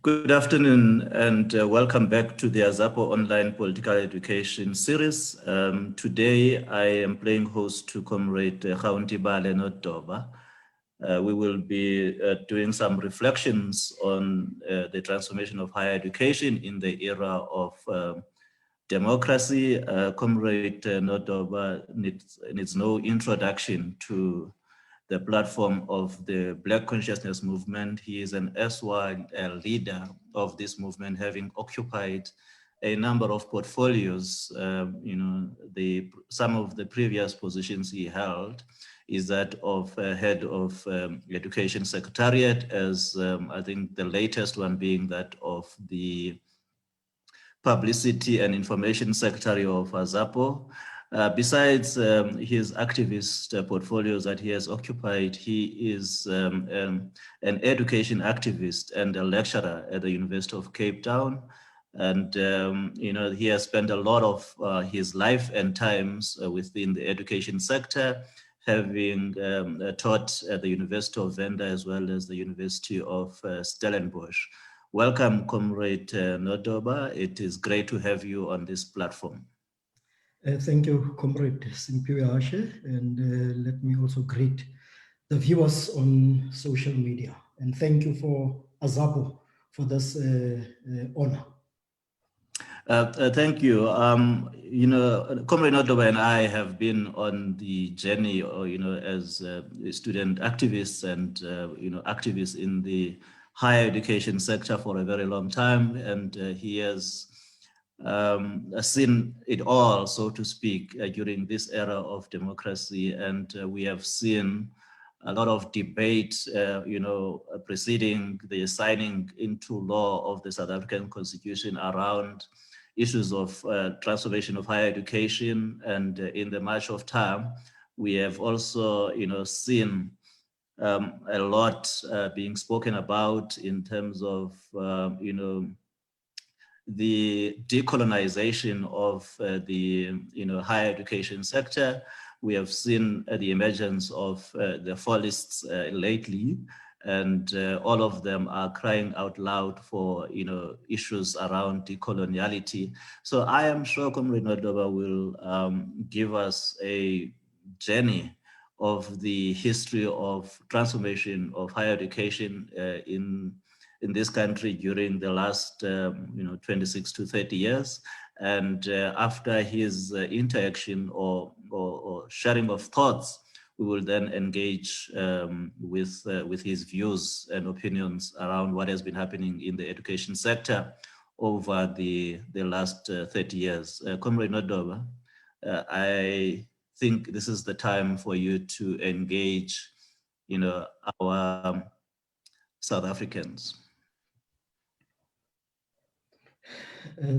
Good afternoon and welcome back to the AZAPO Online Political Education series. Today I am playing host to Comrade Cde Gaontebale Nodoba. We will be doing some reflections on the transformation of higher education in the era of democracy. Comrade Nodoba needs no introduction to the platform of the Black Consciousness Movement. He is an erstwhile leader of this movement, having occupied a number of portfolios. Some of the previous positions he held is that of head of Education Secretariat, as I think the latest one being that of the Publicity and Information Secretary of AZAPO. Besides his activist portfolios that he has occupied, he is an education activist and a lecturer at the University of Cape Town. And, he has spent a lot of his life and times within the education sector, having taught at the University of Venda as well as the University of Stellenbosch. Welcome, Comrade Nodoba. It is great to have you on this platform. Thank you, Comrade Simpiwe, and let me also greet the viewers on social media. And thank you for AZAPO for this honor. Thank you. Comrade Nodoba and I have been on the journey, as student activists and, activists in the higher education sector for a very long time. And he has seen it all, so to speak, during this era of democracy. And we have seen a lot of debate, preceding the signing into law of the South African Constitution around issues of transformation of higher education. And in the march of time, we have also, seen a lot being spoken about in terms of, the decolonization of the higher education sector. We have seen the emergence of the fallists lately, and all of them are crying out loud for issues around decoloniality. So I am sure Comrade Nodoba will give us a journey of the history of transformation of higher education in this country during the last 26 to 30 years. And after his interaction or sharing of thoughts, we will then engage with his views and opinions around what has been happening in the education sector over the last 30 years. Comrade Nodoba, I think this is the time for you to engage, our South Africans.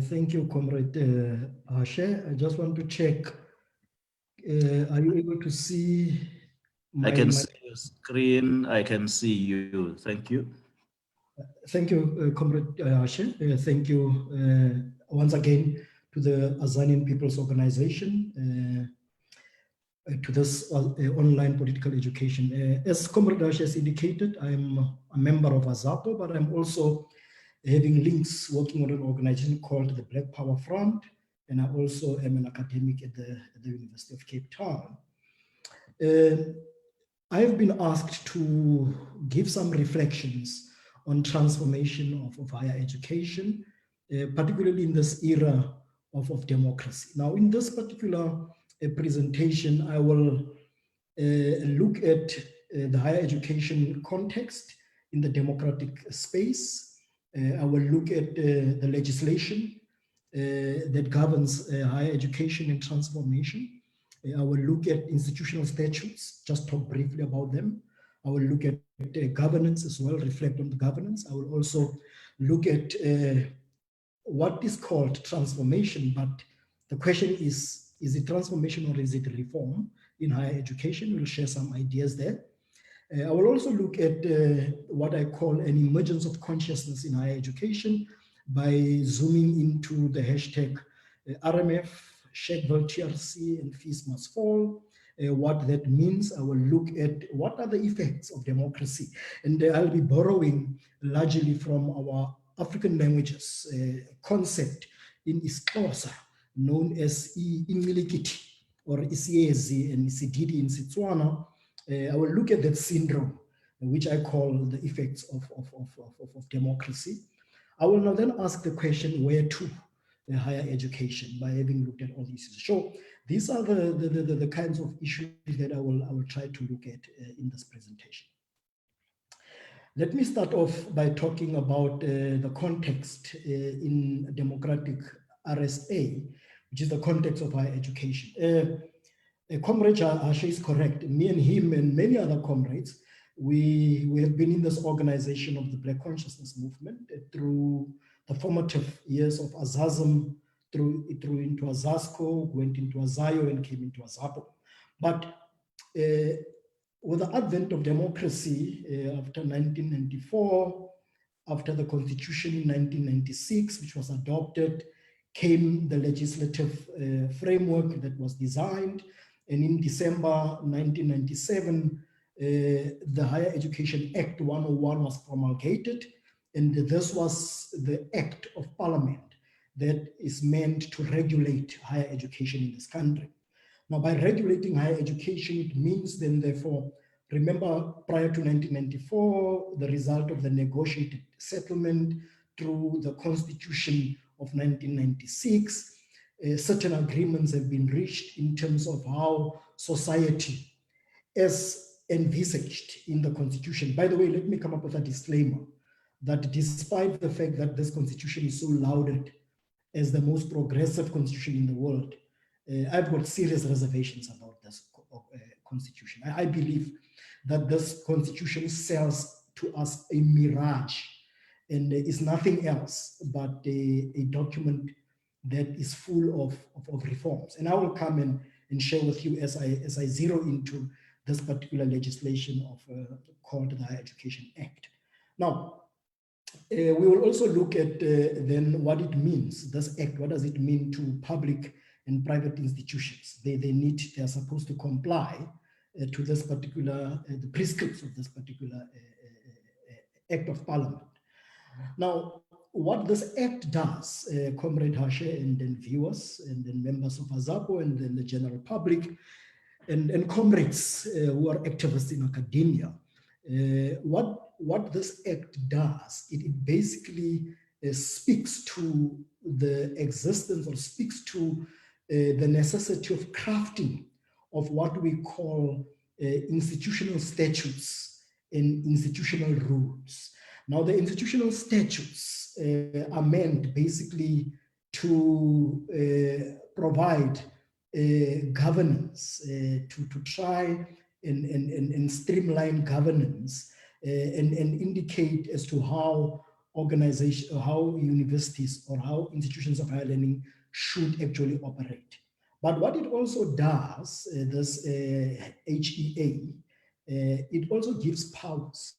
Thank you, Comrade Ashe. I just want to check, are you able to see I can see your screen, I can see you. Thank you. Thank you, Comrade Ashe. Thank you once again to the Azanian People's Organization, to this online political education. As Comrade Ashe has indicated, I'm a member of AZAPO, but I'm also having links working on an organization called the Black Power Front, and I also am an academic at the University of Cape Town. I've been asked to give some reflections on transformation of higher education, particularly in this era of democracy. Now, in this particular presentation, I will look at the higher education context in the democratic space. I will look at the legislation that governs higher education and transformation. I will look at institutional statutes, just talk briefly about them. I will look at governance as well, reflect on the governance. I will also look at what is called transformation, but the question is it transformation or is it reform in higher education? We'll share some ideas there. I will also look at what I call an emergence of consciousness in higher education by zooming into the hashtag RMF, Shakeville TRC, and fees must fall. What that means, I will look at what are the effects of democracy. And I'll be borrowing largely from our African languages, concept in isiXhosa known as incilikithi or isiyezi and sedidi in Setswana. I will look at that syndrome, which I call the effects of democracy. I will now then ask the question, where to higher education, by having looked at all these issues. So these are the kinds of issues that I will try to look at in this presentation. Let me start off by talking about the context in democratic RSA, which is the context of higher education. Comrade Hashe is correct. Me and him and many other comrades, we have been in this organization of the Black Consciousness Movement through the formative years of Azazim, through into Azasco, went into Azayo and came into AZAPO. But with the advent of democracy after 1994, after the constitution in 1996, which was adopted, came the legislative framework that was designed. And in December 1997, the Higher Education Act 101 was promulgated. And this was the act of parliament that is meant to regulate higher education in this country. Now, by regulating higher education, it means then, therefore, remember prior to 1994, the result of the negotiated settlement through the Constitution of 1996, certain agreements have been reached in terms of how society, as envisaged in the Constitution. By the way, let me come up with a disclaimer that despite the fact that this Constitution is so lauded as the most progressive Constitution in the world, I've got serious reservations about this Constitution. I believe that this Constitution sells to us a mirage and is nothing else but a document that is full of reforms. And I will come and share with you as I zero into this particular legislation called the Higher Education Act. Now, we will also look at then what it means, this act, what does it mean to public and private institutions? They are supposed to comply to this particular, the prescripts of this particular act of parliament. Now, what this act does, Comrade Hashe and then viewers and then members of AZAPO and then the general public and comrades who are activists in academia, what this act does, it basically speaks to the existence or speaks to the necessity of crafting of what we call institutional statutes and institutional rules. Now, the institutional statutes are meant basically to provide governance, to try and streamline governance and indicate as to how how universities or how institutions of higher learning should actually operate. But what it also does, this HEA, it also gives powers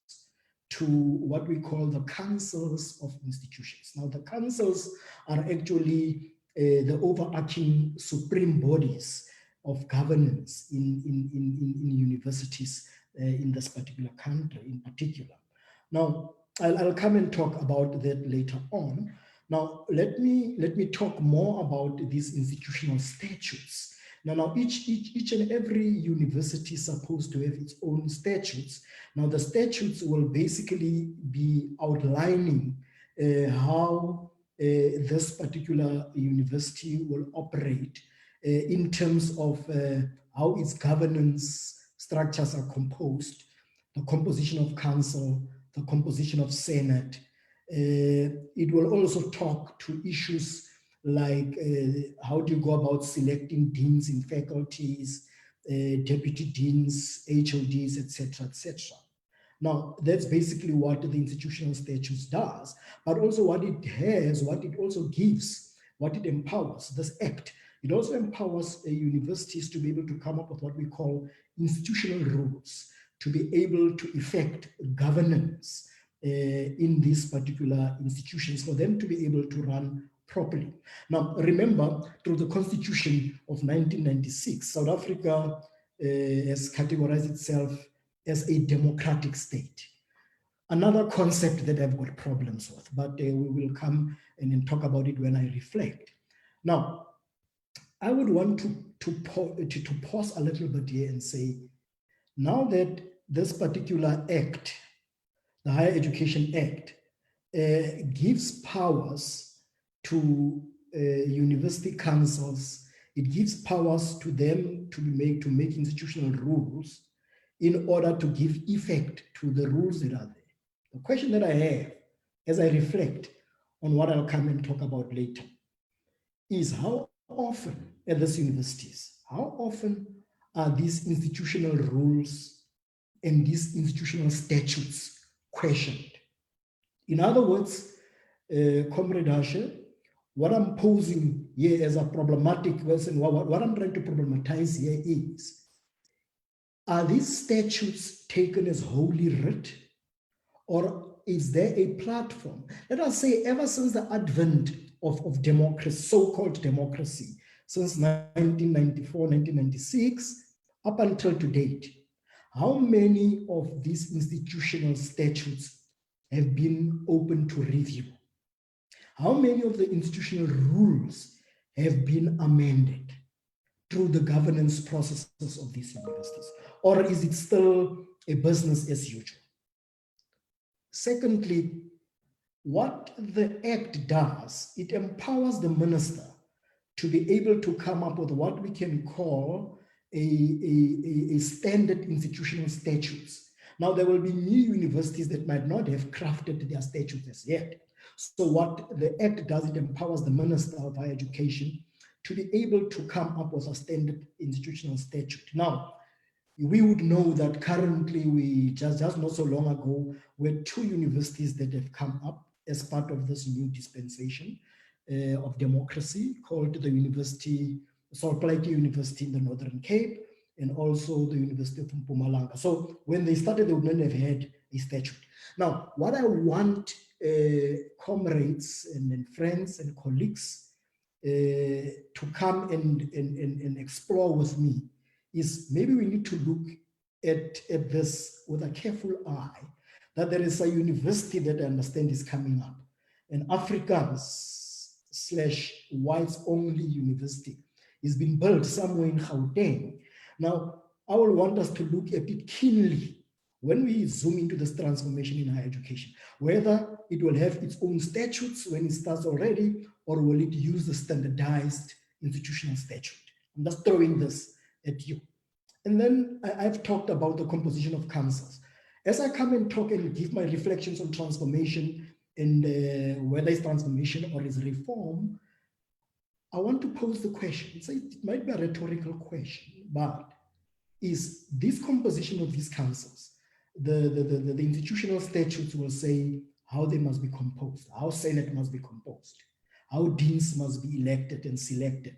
to what we call the councils of institutions. Now, the councils are actually the overarching supreme bodies of governance in universities in this particular country in particular. Now, I'll come and talk about that later on. Now, let me talk more about these institutional statutes. Now, each and every university is supposed to have its own statutes. Now, the statutes will basically be outlining how this particular university will operate in terms of how its governance structures are composed, the composition of council, the composition of senate. It will also talk to issues like how do you go about selecting deans in faculties, deputy deans, HODs, etc., etc. Now, that's basically what the institutional statutes does, but also what it has, what it also gives, what it empowers, this act. It also empowers universities to be able to come up with what we call institutional rules, to be able to effect governance in these particular institutions for them to be able to run properly. Now, remember, through the Constitution of 1996, South Africa has categorized itself as a democratic state. another concept that I've got problems with, but we will come and then talk about it when I reflect. Now, I would want to pause a little bit here and say, now that this particular act, the Higher Education Act, gives powers to university councils, it gives powers to them to make institutional rules in order to give effect to the rules that are there. The question that I have as I reflect on what I'll come and talk about later is how often at these universities, how often are these institutional rules and these institutional statutes questioned? In other words, Comrade Asher, what I'm posing here as a problematic question, what I'm trying to problematize here is, are these statutes taken as holy writ, or is there a platform? Let us say ever since the advent of democracy, so-called democracy, since 1994, 1996, up until to date, how many of these institutional statutes have been open to review? How many of the institutional rules have been amended through the governance processes of these universities? Or is it still a business as usual? Secondly, what the Act does, it empowers the minister to be able to come up with what we can call a standard institutional statutes. Now, there will be new universities that might not have crafted their statutes as yet. So what the Act does, it empowers the Minister of Higher Education to be able to come up with a standard institutional statute. Now, we would know that currently we just not so long ago, were 2 universities that have come up as part of this new dispensation of democracy, called the University, Solplaatje University in the Northern Cape, and also the University of Mpumalanga. So when they started, they would not have had a statute. Now, what I want comrades and friends and colleagues to come and explore with me is, maybe we need to look at this with a careful eye, that there is a university that I understand is coming up, an Afrikaans / whites only university is being built somewhere in Gauteng. Now, I will want us to look at it keenly when we zoom into this transformation in higher education, whether it will have its own statutes when it starts already, or will it use the standardized institutional statute. I'm just throwing this at you. And then I've talked about the composition of councils. As I come and talk and give my reflections on transformation and whether it's transformation or is reform, I want to pose the question. It might be a rhetorical question, but is this composition of these councils, the institutional statutes will say how they must be composed, how Senate must be composed, how deans must be elected and selected,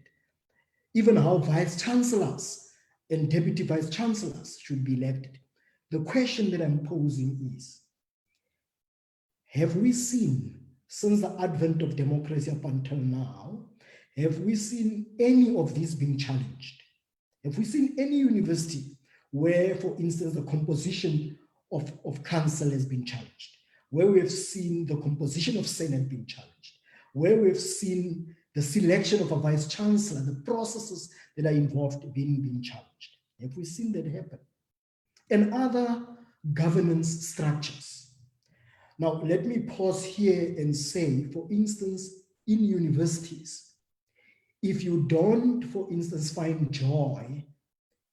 even how vice chancellors and deputy vice chancellors should be elected. The question that I'm posing is, have we seen, since the advent of democracy up until now, have we seen any of these being challenged? Have we seen any university where, for instance, the composition of council has been challenged, where we have seen the composition of Senate being challenged, where we've seen the selection of a vice chancellor, the processes that are involved being challenged? Have we seen that happen? And other governance structures. Now, let me pause here and say, for instance, in universities, if you don't, for instance, find joy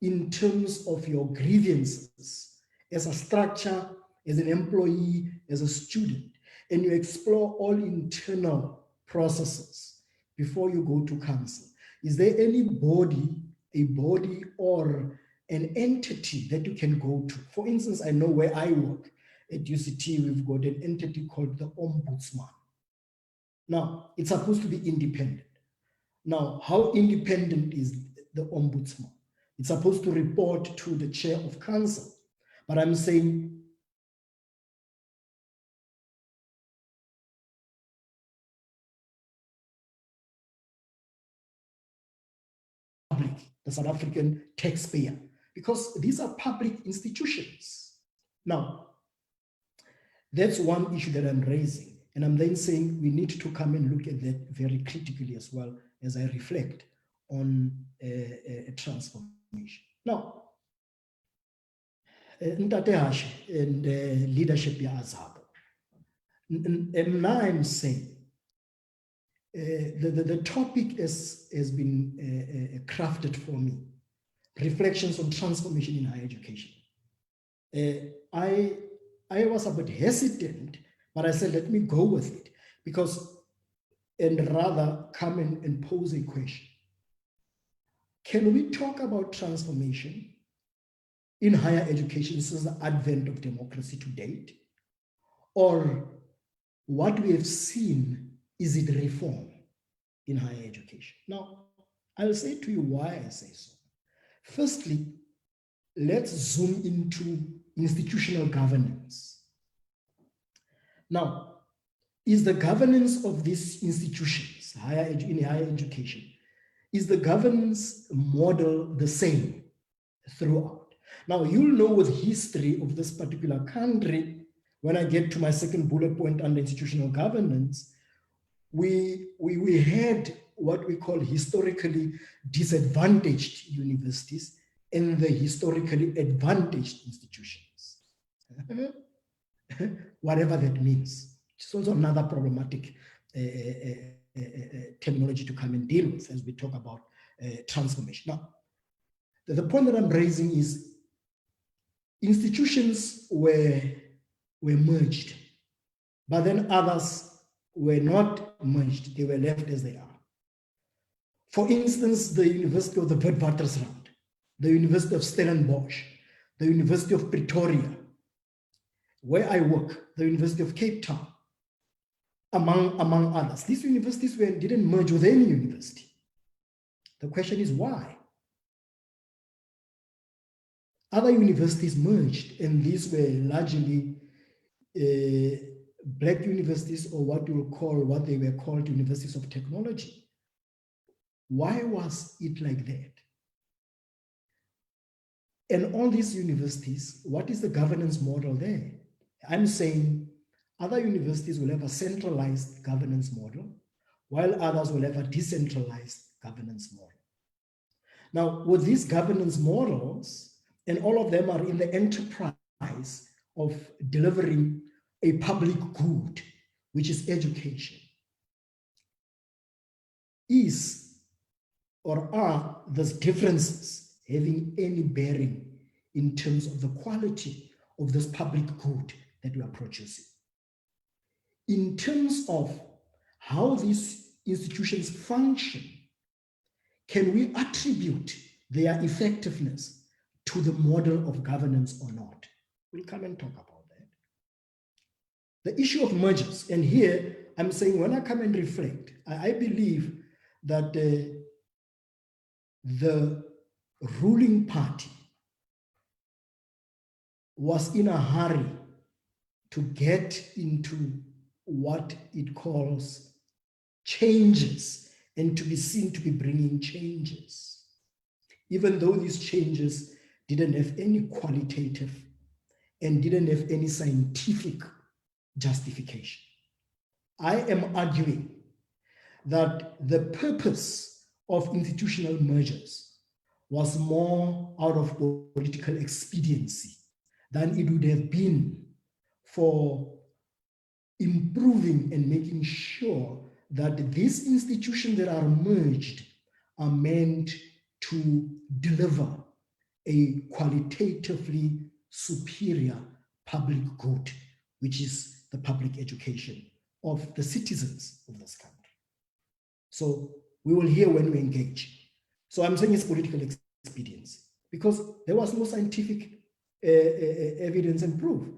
in terms of your grievances as a structure, as an employee, as a student, and you explore all internal processes before you go to council, is there any body, a body or an entity that you can go to? For instance, I know where I work at UCT, we've got an entity called the Ombudsman. Now, it's supposed to be independent. Now, how independent is the Ombudsman? It's supposed to report to the chair of council, but I'm saying public, the South African taxpayer, because these are public institutions. Now, That's one issue that I'm raising. And I'm then saying we need to come and look at that very critically as well as I reflect on a transformation. Now, Ntate Hashi and leadership ya AZAPO. And now I'm saying the topic has been crafted for me. Reflections on transformation in higher education. I was a bit hesitant, but I said, let me go with it and rather come and pose a question. Can we talk about transformation in higher education since the advent of democracy to date? Or what we have seen, is it reform in higher education? Now, I'll say to you why I say so. Firstly, let's zoom into institutional governance. Now, is the governance of these institutions in higher education, is the governance model the same throughout? Now, you'll know with history of this particular country, when I get to my second bullet point under institutional governance, we had what we call historically disadvantaged universities and the historically advantaged institutions. Whatever that means. It's also another problematic terminology to come and deal with as we talk about transformation. Now, the point that I'm raising is institutions were merged, but then others were not merged. They were left as they are. For instance, the University of the Witwatersrand, the University of Stellenbosch, the University of Pretoria, where I work, the University of Cape Town, among others. These universities didn't merge with any university. The question is why? Other universities merged, and these were largely black universities, or what they were called universities of technology. Why was it like that? And all these universities, what is the governance model there? I'm saying other universities will have a centralized governance model, while others will have a decentralized governance model. Now, with these governance models, and all of them are in the enterprise of delivering a public good, which is education, are those differences having any bearing in terms of the quality of this public good that we are producing? In terms of how these institutions function, can we attribute their effectiveness to the model of governance or not? We'll come and talk about that. The issue of mergers, and here I'm saying when I come and reflect, I believe that the ruling party was in a hurry to get into what it calls changes and to be seen to be bringing changes, even though these changes didn't have any qualitative and didn't have any scientific justification. I am arguing that the purpose of institutional mergers was more out of political expediency than it would have been for improving and making sure that these institutions that are merged are meant to deliver a qualitatively superior public good, which is the public education of the citizens of this country. So we will hear when we engage. So I'm saying it's political expediency because there was no scientific evidence and proof.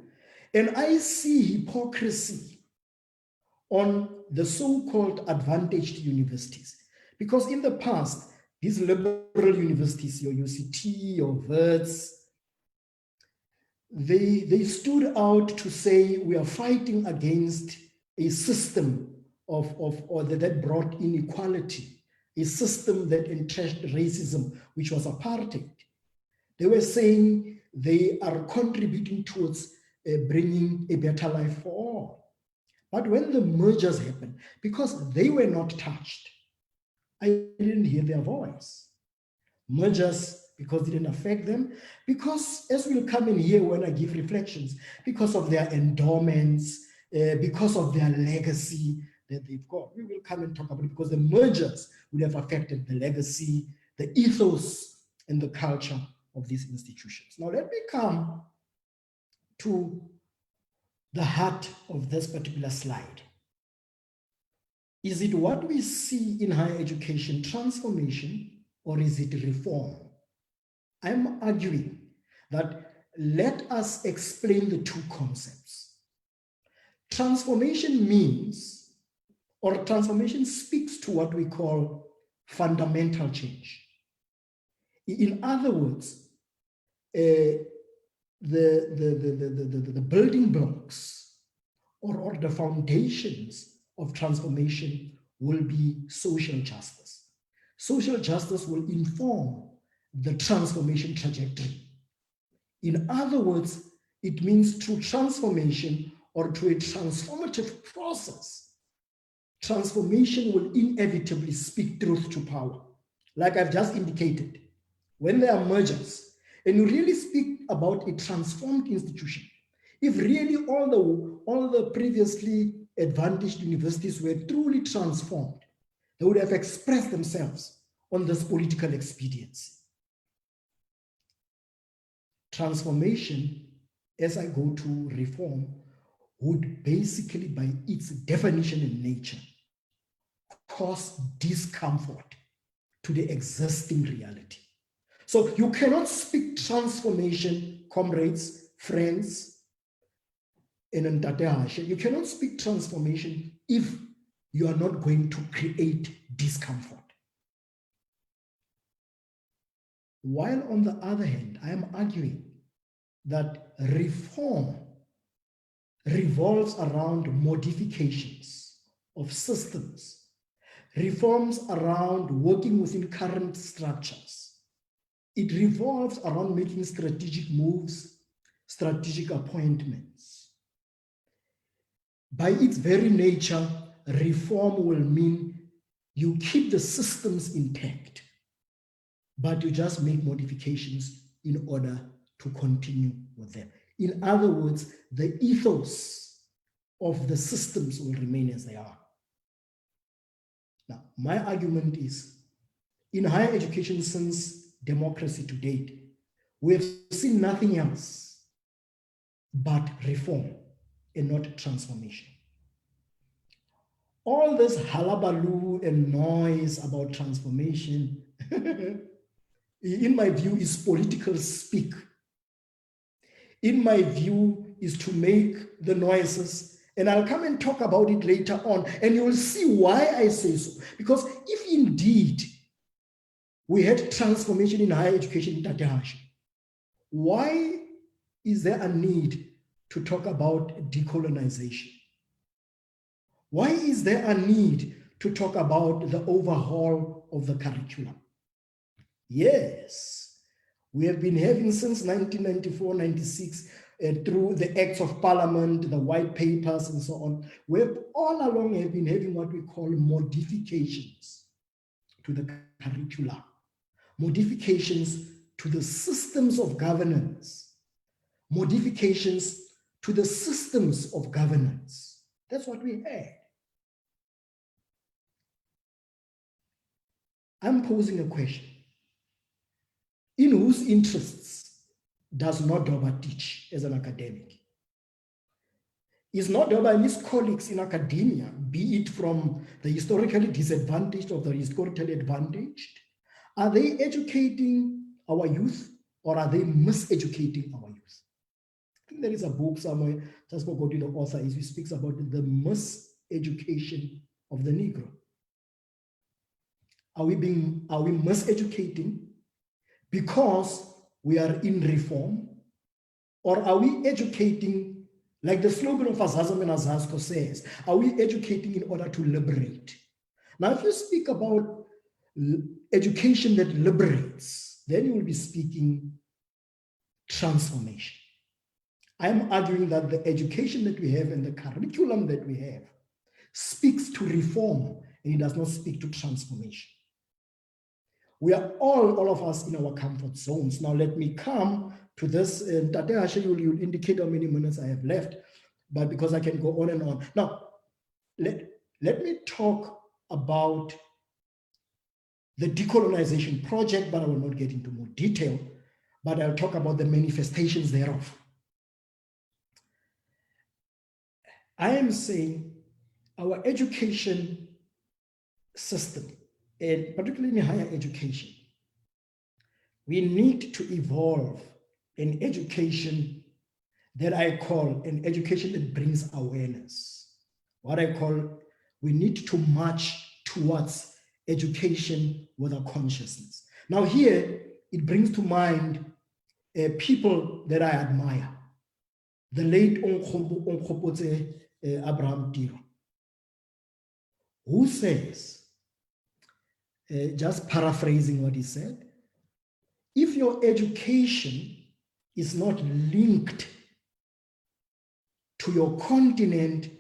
And I see hypocrisy on the so-called advantaged universities, because in the past, these liberal universities, your UCT, your Wits, they stood out to say we are fighting against a system that brought inequality, a system that entrenched racism, which was apartheid. They were saying they are contributing towards bringing a better life for all. But when the mergers happened, because they were not touched, I didn't hear their voice. Mergers, because it didn't affect them, because, as we'll come in here when I give reflections, because of their endowments, because of their legacy that they've got. We will come and talk about it because the mergers would have affected the legacy, the ethos, and the culture of these institutions. Now let me come to the heart of this particular slide. Is it what we see in higher education transformation, or is it reform? I'm arguing that let us explain the two concepts. Transformation means, or transformation speaks to what we call fundamental change. In other words, the building blocks or the foundations of transformation will be social justice. Social justice will inform the transformation trajectory. In other words, it means through transformation or through a transformative process, transformation will inevitably speak truth to power. Like I've just indicated, when there are mergers, and you really speak about a transformed institution, if really all the previously advantaged universities were truly transformed, they would have expressed themselves on this political expediency. Transformation, as I go to reform, would basically, by its definition and nature, cause discomfort to the existing reality. So you cannot speak transformation, comrades, friends, and Ntate, you cannot speak transformation if you are not going to create discomfort. While on the other hand, I am arguing that reform revolves around modifications of systems, reforms around working within current structures. It revolves around making strategic moves, strategic appointments. By its very nature, reform will mean you keep the systems intact, but you just make modifications in order to continue with them. In other words, the ethos of the systems will remain as they are. Now, my argument is, in higher education since democracy to date, we have seen nothing else but reform and not transformation. All this hullabaloo and noise about transformation, in my view, is political speak. In my view, is to make the noises, and I'll come and talk about it later on, and you'll see why I say so. Because if indeed we had transformation in higher education in Tatehashi, why is there a need to talk about decolonization? Why is there a need to talk about the overhaul of the curriculum? Yes, we have been having since 1994-96 through the Acts of Parliament, the white papers, and so on. We have all along have been having what we call modifications to the curricula, modifications to the systems of governance, modifications to the systems of governance. That's what we had. I'm posing a question. In whose interests does Nodoba teach as an academic? Is Nodoba and his colleagues in academia, be it from the historically disadvantaged or the historically advantaged, are they educating our youth or are they miseducating our youth? I think there is a book somewhere, just forgot who the author is, who speaks about the miseducation of the Negro. Are we miseducating because we are in reform? Or are we educating, like the slogan of AZAPO and AZAPO says, are we educating in order to liberate? Now, if you speak about education that liberates, then you will be speaking transformation. I'm arguing that the education that we have and the curriculum that we have speaks to reform, and it does not speak to transformation. We are all of us in our comfort zones. Now let me come to this. Tate Ashe, you'll indicate how many minutes I have left, but because I can go on and on. Now, let me talk about the decolonization project, but I will not get into more detail, but I'll talk about the manifestations thereof. I am saying our education system, and particularly in higher education, we need to evolve an education that I call an education that brings awareness. What I call, we need to march towards education with a consciousness. Now here, it brings to mind people that I admire. The late Onkgopotse Abraham Tiro, who says, just paraphrasing what he said, if your education is not linked to your continent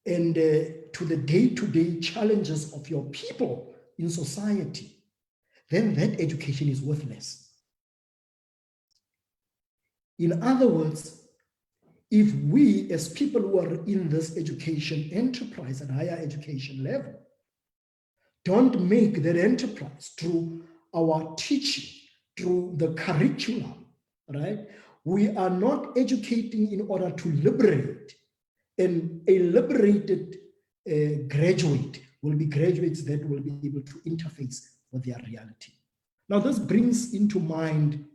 and to the day-to-day challenges of your people in society, then that education is worthless. In other words, if we as people who are in this education enterprise at higher education level don't make that enterprise through our teaching, through the curriculum, right? We are not educating in order to liberate, and a liberated graduate will be graduates that will be able to interface with their reality. Now, this brings into mind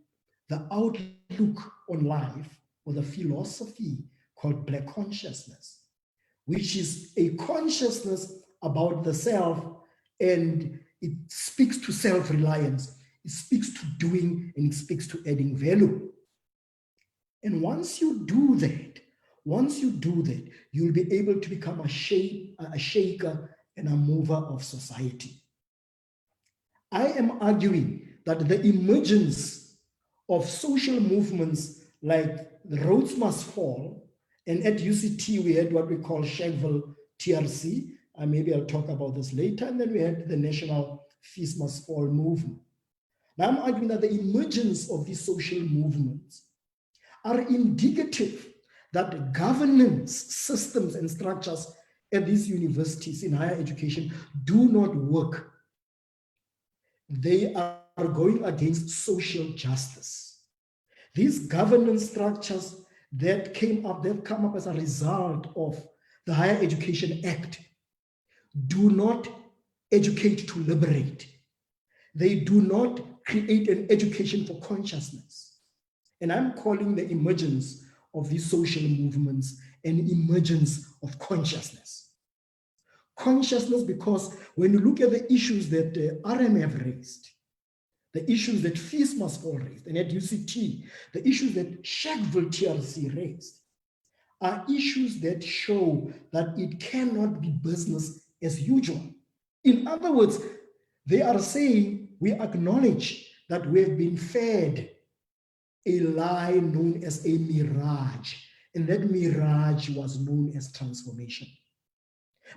the outlook on life or the philosophy called Black consciousness, which is a consciousness about the self, and it speaks to self-reliance, it speaks to doing, and it speaks to adding value. And once you do that, you'll be able to become a shaker and a mover of society. I am arguing that the emergence of social movements like the Rhodes Must Fall, and at UCT we had what we call Shagville TRC, and maybe I'll talk about this later, and then we had the National Fees Must Fall movement. Now I'm arguing that the emergence of these social movements are indicative that governance systems and structures at these universities in higher education do not work. They are going against social justice. These governance structures that come up as a result of the Higher Education Act do not educate to liberate. They do not create an education for consciousness. And I'm calling the emergence of these social movements an emergence of consciousness. Consciousness, because when you look at the issues that RM have raised, the issues that Fees Must Fall raised, and at UCT, the issues that Shagville TRC raised, are issues that show that it cannot be business as usual. In other words, they are saying we acknowledge that we have been fed a lie known as a mirage, and that mirage was known as transformation.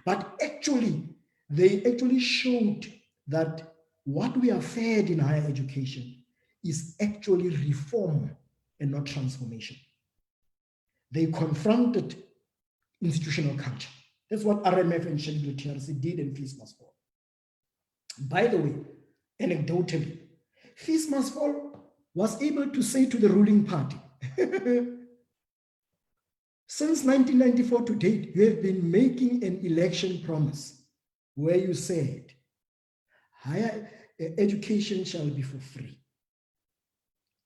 But actually, they actually showed that what we are fed in higher education is actually reform and not transformation. They confronted institutional culture. That's what RMF and Shagville TRC did, and Fees Must Fall. By the way, anecdotally, Fees Must Fall was able to say to the ruling party, since 1994 to date, you have been making an election promise where you said, higher education shall be for free.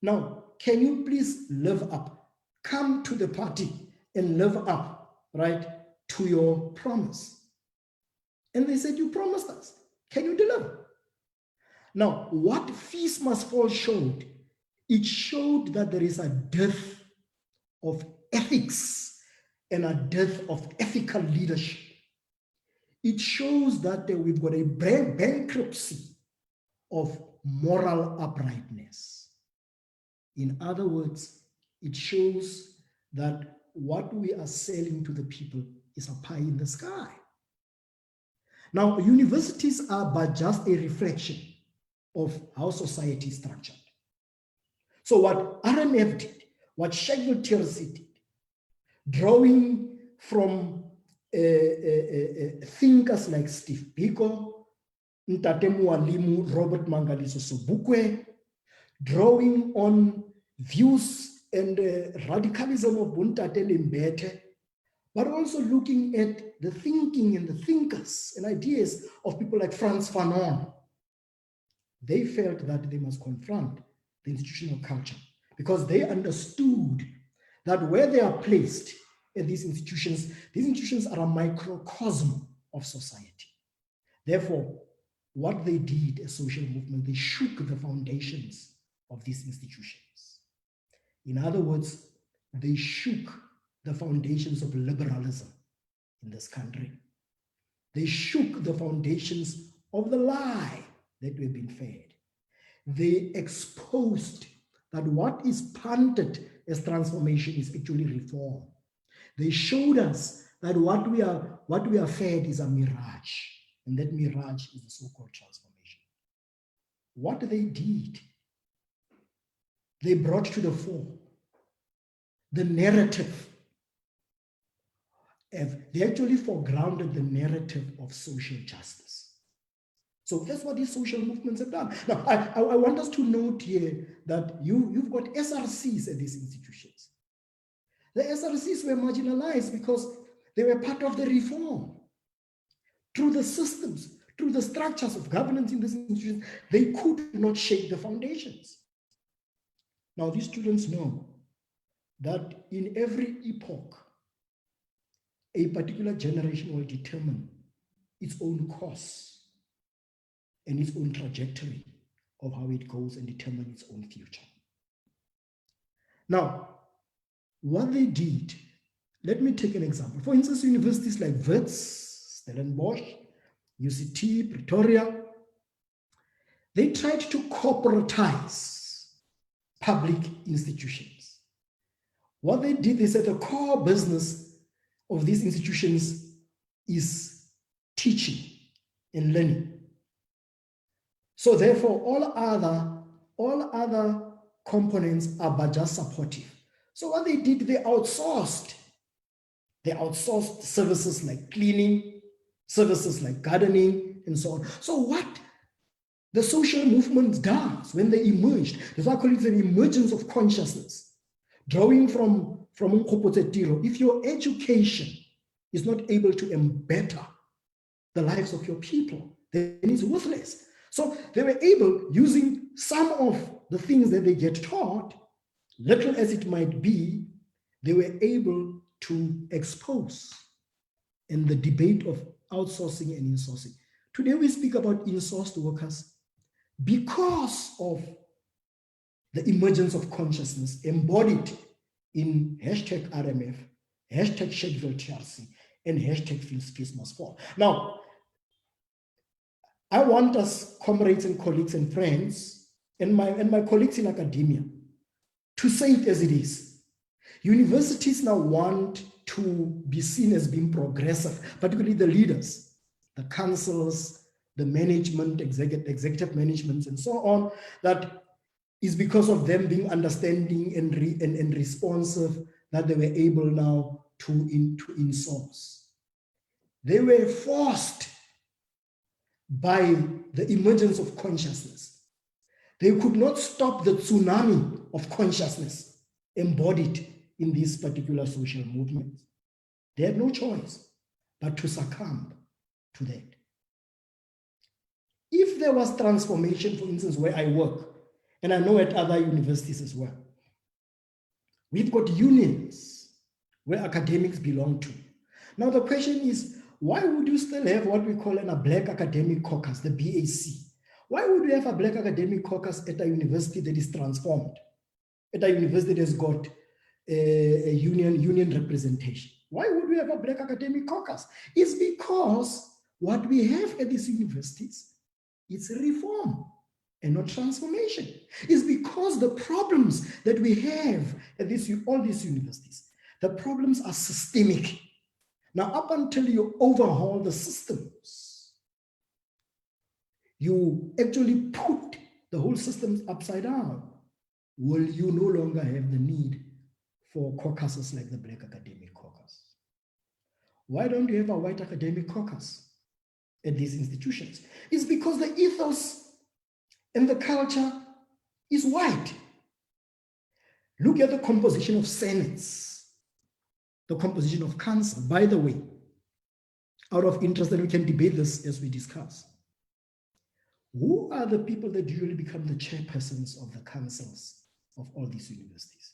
Now, can you please live up? Come to the party and live up, right, to your promise. And they said, you promised us. Can you deliver? Now, what Fees Must Fall showed, it showed that there is a dearth of ethics and a dearth of ethical leadership. It shows that we've got a bankruptcy of moral uprightness. In other words, it shows that what we are selling to the people is a pie in the sky. Now, universities are but just a reflection of how society is structured. So what RMF did, what Sheffield TLC did, drawing from thinkers like Steve Biko, Ntate Mwalimu, Robert Mangaliso Sobukwe, drawing on views and radicalism of Buntate Limbete, but also looking at the thinking and the thinkers and ideas of people like Frantz Fanon. They felt that they must confront the institutional culture because they understood that where they are placed at these institutions are a microcosm of society. Therefore, what they did as social movement, they shook the foundations of these institutions. In other words, they shook the foundations of liberalism in this country. They shook the foundations of the lie that we've been fed. They exposed that what is punted as transformation is actually reform. They showed us that what we are fed is a mirage, and that mirage is the so-called transformation. What they did, they brought to the fore the narrative. They actually foregrounded the narrative of social justice. So that's what these social movements have done. Now, I want us to note here that you've got SRCs at these institutions. The SRCs were marginalized because they were part of the reform. Through the systems, through the structures of governance in these institutions, they could not shake the foundations. Now, these students know that in every epoch, a particular generation will determine its own course and its own trajectory of how it goes and determine its own future. Now, what they did, let me take an example. For instance, universities like Wits, Stellenbosch, UCT, Pretoria, they tried to corporatize public institutions. What they did, they said the core business of these institutions is teaching and learning. So therefore, all other components are but just supportive. So what they did, they outsourced services like cleaning, services like gardening, and so on. So what the social movement does when they emerged, that's why I call it the emergence of consciousness, drawing from Nkgopotse-Tiro. If your education is not able to embetter the lives of your people, then it's worthless. So they were able, using some of the things that they get taught, little as it might be, they were able to expose in the debate of outsourcing and insourcing. Today we speak about insourced workers because of the emergence of consciousness embodied in #RMF, #Sheffield TLC, and #Feel Space Must Fall. Now, I want us, comrades and colleagues and friends, and my colleagues in academia, to say it as it is. Universities now want to be seen as being progressive, particularly the leaders, the councils, the management, executive management, and so on. That is because of them being understanding and responsive that they were able now to insource. They were forced by the emergence of consciousness. They could not stop the tsunami of consciousness embodied in these particular social movements. They had no choice but to succumb to that. If there was transformation, for instance, where I work, and I know at other universities as well, we've got unions where academics belong to. Now the question is, why would you still have what we call a Black Academic Caucus, the BAC? Why would we have a Black Academic Caucus at a university that is transformed, at a university that has got a union representation? Why would we have a Black Academic Caucus? It's because what we have at these universities is reform and not transformation. It's because the problems that we have at all these universities, The problems are systemic. Now, up until you overhaul the systems, you actually put the whole system upside down, will you no longer have the need for caucuses like the Black Academic Caucus? Why don't you have a white academic caucus at these institutions? It's because the ethos and the culture is white. Look at the composition of senates, the composition of council. By the way, out of interest, and we can debate this as we discuss, who are the people that usually become the chairpersons of the councils of all these universities?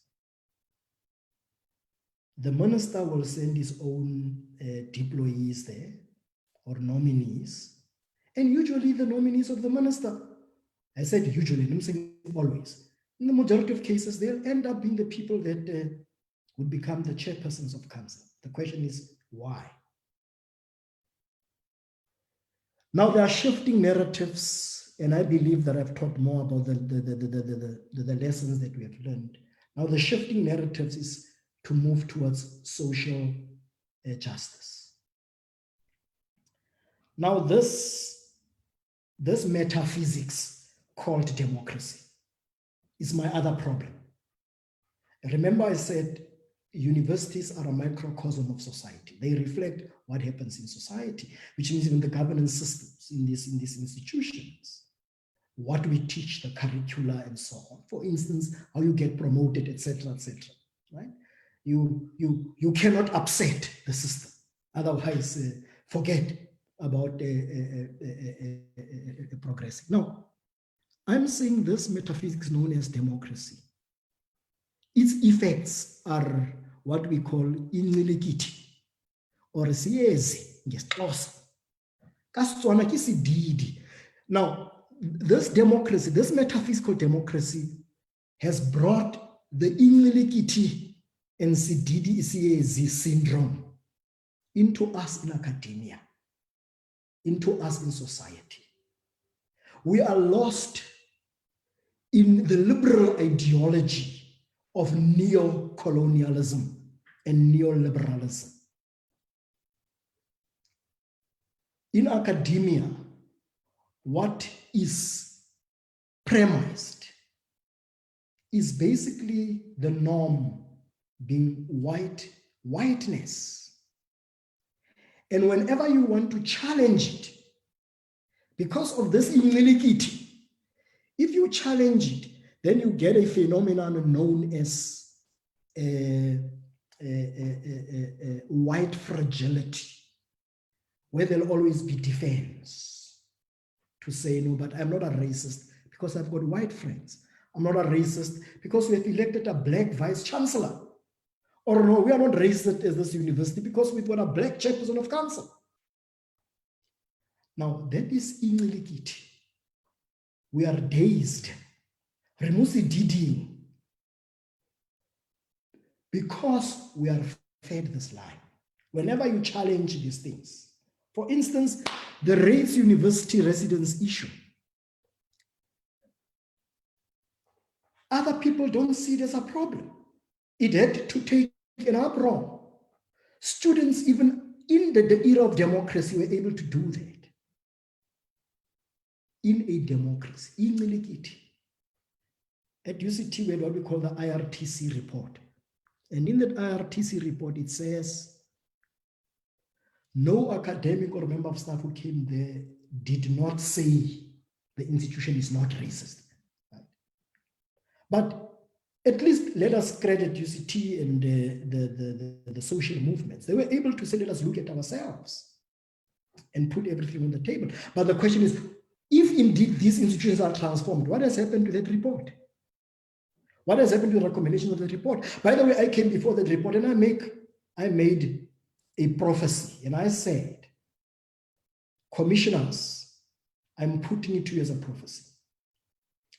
The minister will send his own deployees there, or nominees, and usually the nominees of the minister, I said usually, I'm saying always, in the majority of cases, they'll end up being the people that would become the chairpersons of council. The question is, why? Now, there are shifting narratives, and I believe that I've talked more about the lessons that we have learned. Now, the shifting narratives is to move towards social justice. Now, this metaphysics called democracy is my other problem. Remember I said universities are a microcosm of society. They reflect what happens in society, which means even the governance systems in these institutions, what we teach, the curricula and so on. For instance, how you get promoted, etc., right? You cannot upset the system. Otherwise, forget about progressing. No, I'm saying this metaphysics known as democracy. Its effects are what we call incilikithi or isiyezi ngesiXhosa. KaSetswana ke sedidi. Now, this democracy, this metaphysical democracy has brought the incilikithi and sedidi isiyezi syndrome into us in academia, into us in society. We are lost in the liberal ideology of neo-colonialism and neoliberalism. In academia, what is premised is basically the norm being whiteness. And whenever you want to challenge it, because of this incilikithi, if you challenge it, then you get a phenomenon known as white fragility, where there'll always be defense to say, no, but I'm not a racist because I've got white friends. I'm not a racist because we have elected a black vice chancellor. Or no, we are not racist at this university because we've got a black chairperson of council. Now, that is incilikithi. We are dazed. Sedidi, because we are fed this lie. Whenever you challenge these things, for instance, the race university residence issue, other people don't see it as a problem. It had to take an uproar. Students, even in the era of democracy, were able to do that. In a democracy, incilikithi. At UCT, we had what we call the IRTC report. And in that IRTC report, it says, no academic or member of staff who came there did not say the institution is not racist. Right? But at least let us credit UCT and the social movements. They were able to say, let us look at ourselves and put everything on the table. But the question is, if indeed these institutions are transformed, what has happened to that report? What has happened to the recommendations of the report? By the way, I came before that report and I made a prophecy, and I said, commissioners, I'm putting it to you as a prophecy,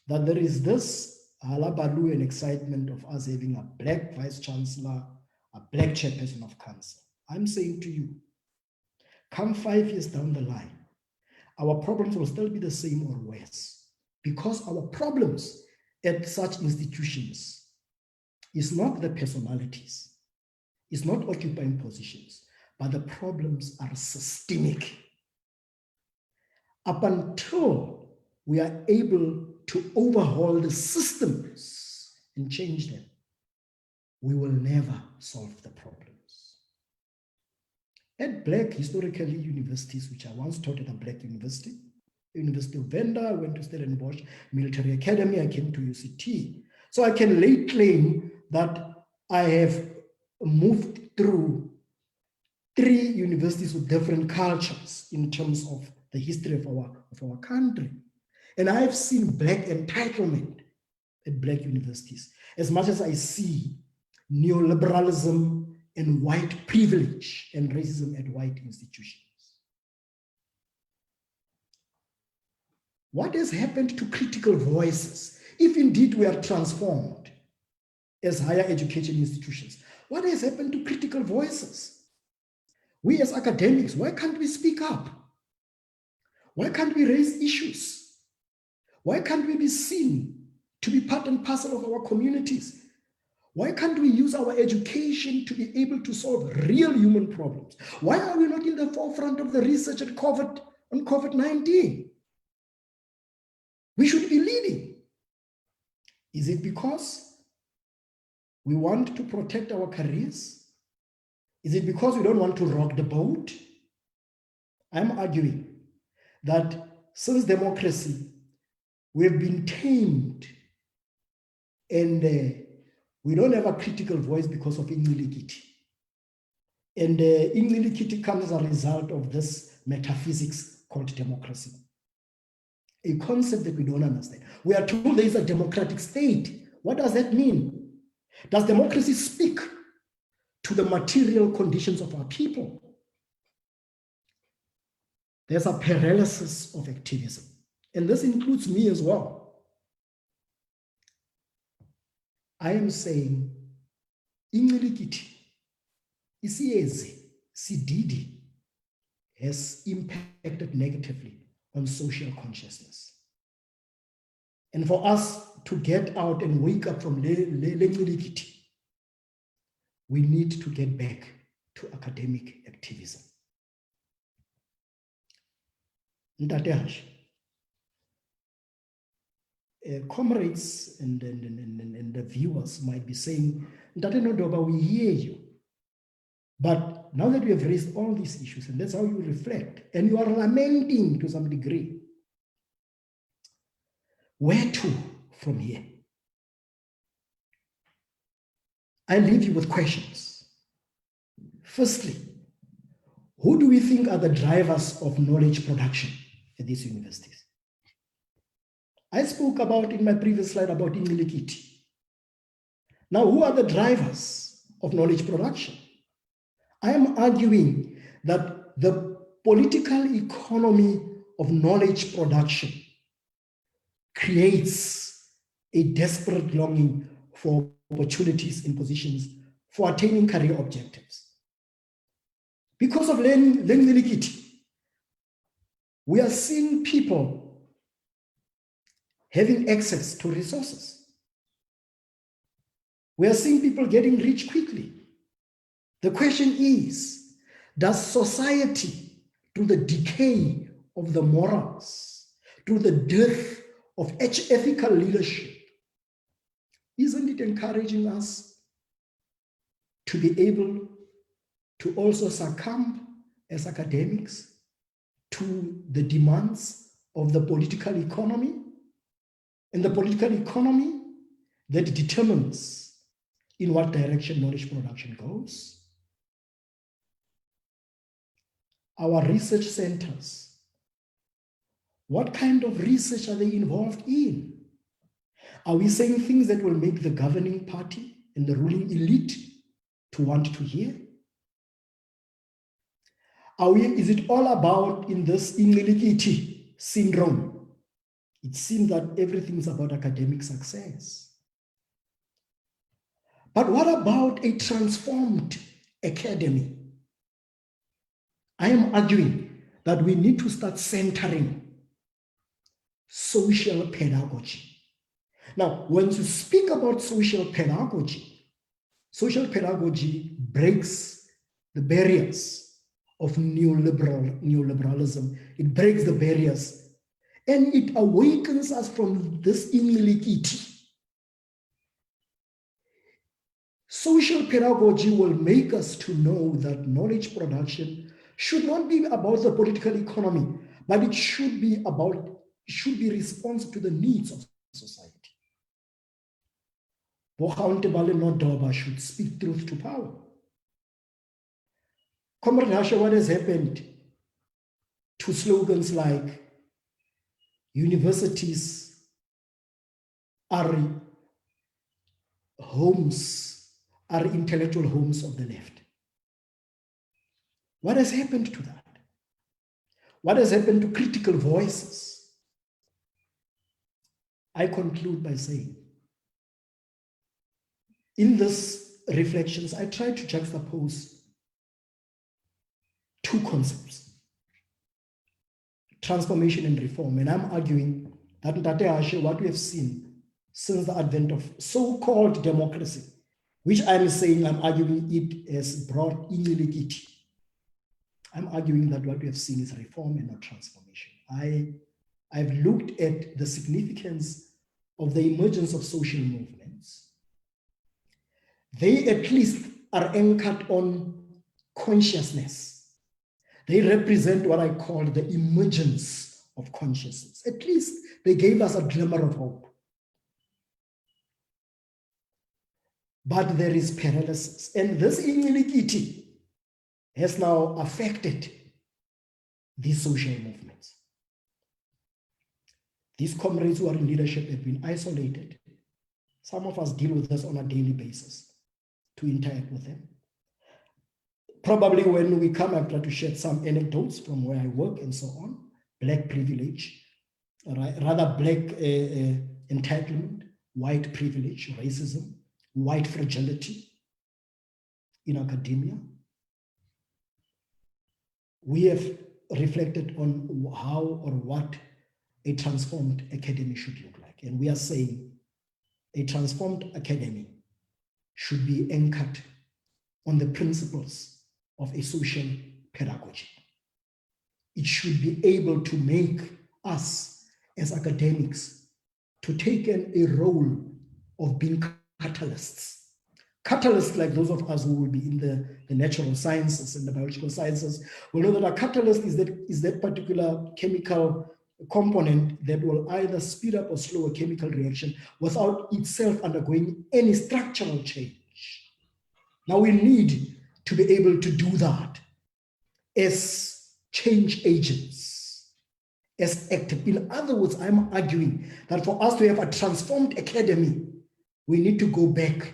that there is this halabaloo and excitement of us having a black vice chancellor, a black chairperson of council. I'm saying to you, come 5 years down the line, our problems will still be the same or worse, because our problems at such institutions is not the personalities. is not occupying positions, but the problems are systemic. Up until we are able to overhaul the systems and change them, we will never solve the problems. At Black historically universities, which I once taught at a Black university, University of Venda, I went to Stellenbosch Military Academy, I came to UCT. So I can lay claim that I have moved through 3 universities with different cultures in terms of the history of our country. And I've seen Black entitlement at Black universities as much as I see neoliberalism and white privilege and racism at white institutions. What has happened to critical voices, if indeed we are transformed as higher education institutions? What has happened to critical voices? We as academics, why can't we speak up? Why can't we raise issues? Why can't we be seen to be part and parcel of our communities? Why can't we use our education to be able to solve real human problems? Why are we not in the forefront of the research on COVID-19? We should be leading. Is it because we want to protect our careers? Is it because we don't want to rock the boat? I'm arguing that since democracy, we have been tamed and we don't have a critical voice because of incilikithi. And incilikithi comes as a result of this metaphysics called democracy. A concept that we don't understand. We are told there is a democratic state. What does that mean? Does democracy speak to the material conditions of our people? There's a paralysis of activism. And this includes me as well. I am saying, incilikithi, isiyezi, sedidi has impacted negatively on social consciousness. And for us to get out and wake up from incilikithi, we need to get back to academic activism. Comrades and the viewers might be saying, Ntate Nodoba, we hear you. But now that we have raised all these issues, and that's how you reflect, and you are lamenting to some degree, where to from here? I leave you with questions. Firstly, who do we think are the drivers of knowledge production at these universities? I spoke about in my previous slide about incilikithi. Now, who are the drivers of knowledge production? I am arguing that the political economy of knowledge production creates a desperate longing for opportunities in positions for attaining career objectives. Because of incilikithi, we are seeing people having access to resources. We are seeing people getting rich quickly. The question is, does society, through the decay of the morals, through the dearth of ethical leadership, isn't it encouraging us to be able to also succumb as academics to the demands of the political economy? And the political economy that determines in what direction knowledge production goes. Our research centers, what kind of research are they involved in? Are we saying things that will make the governing party and the ruling elite to want to hear? Is it all about in this incilikithi syndrome? It seems that everything is about academic success. But what about a transformed academy? I am arguing that we need to start centering social pedagogy. Now, when you speak about social pedagogy breaks the barriers of neoliberalism. It breaks the barriers, and it awakens us from this incilikithi. Social pedagogy will make us to know that knowledge production should not be about the political economy, but it should be responsive to the needs of society. Gaontebale Nodoba should speak truth to power. Comrade Hasha, what has happened to slogans like universities are intellectual homes of the left? What has happened to that? What has happened to critical voices? I conclude by saying, in this reflections, I try to juxtapose two concepts: transformation and reform. And I'm arguing that what we have seen since the advent of so-called democracy, which I'm arguing it has brought incilikithi. I'm arguing that what we have seen is reform and not transformation. I've looked at the significance of the emergence of social movements. They at least are anchored on consciousness. They represent what I call the emergence of consciousness. At least they gave us a glimmer of hope. But there is paralysis, and this incilikithi has now affected these social movements. These comrades who are in leadership have been isolated. Some of us deal with this on a daily basis to interact with them. Probably when we come, I've tried to share some anecdotes from where I work and so on. Black privilege, rather black entitlement, white privilege, racism, white fragility in academia. We have reflected on how or what a transformed academy should look like. And we are saying a transformed academy should be anchored on the principles of a social pedagogy. It should be able to make us as academics to take a role of being catalysts. Catalysts like those of us who will be in the natural sciences and the biological sciences will know that a catalyst is that particular chemical component that will either speed up or slow a chemical reaction without itself undergoing any structural change. Now we need to be able to do that as change agents, as active. In other words, I'm arguing that for us to have a transformed academy, we need to go back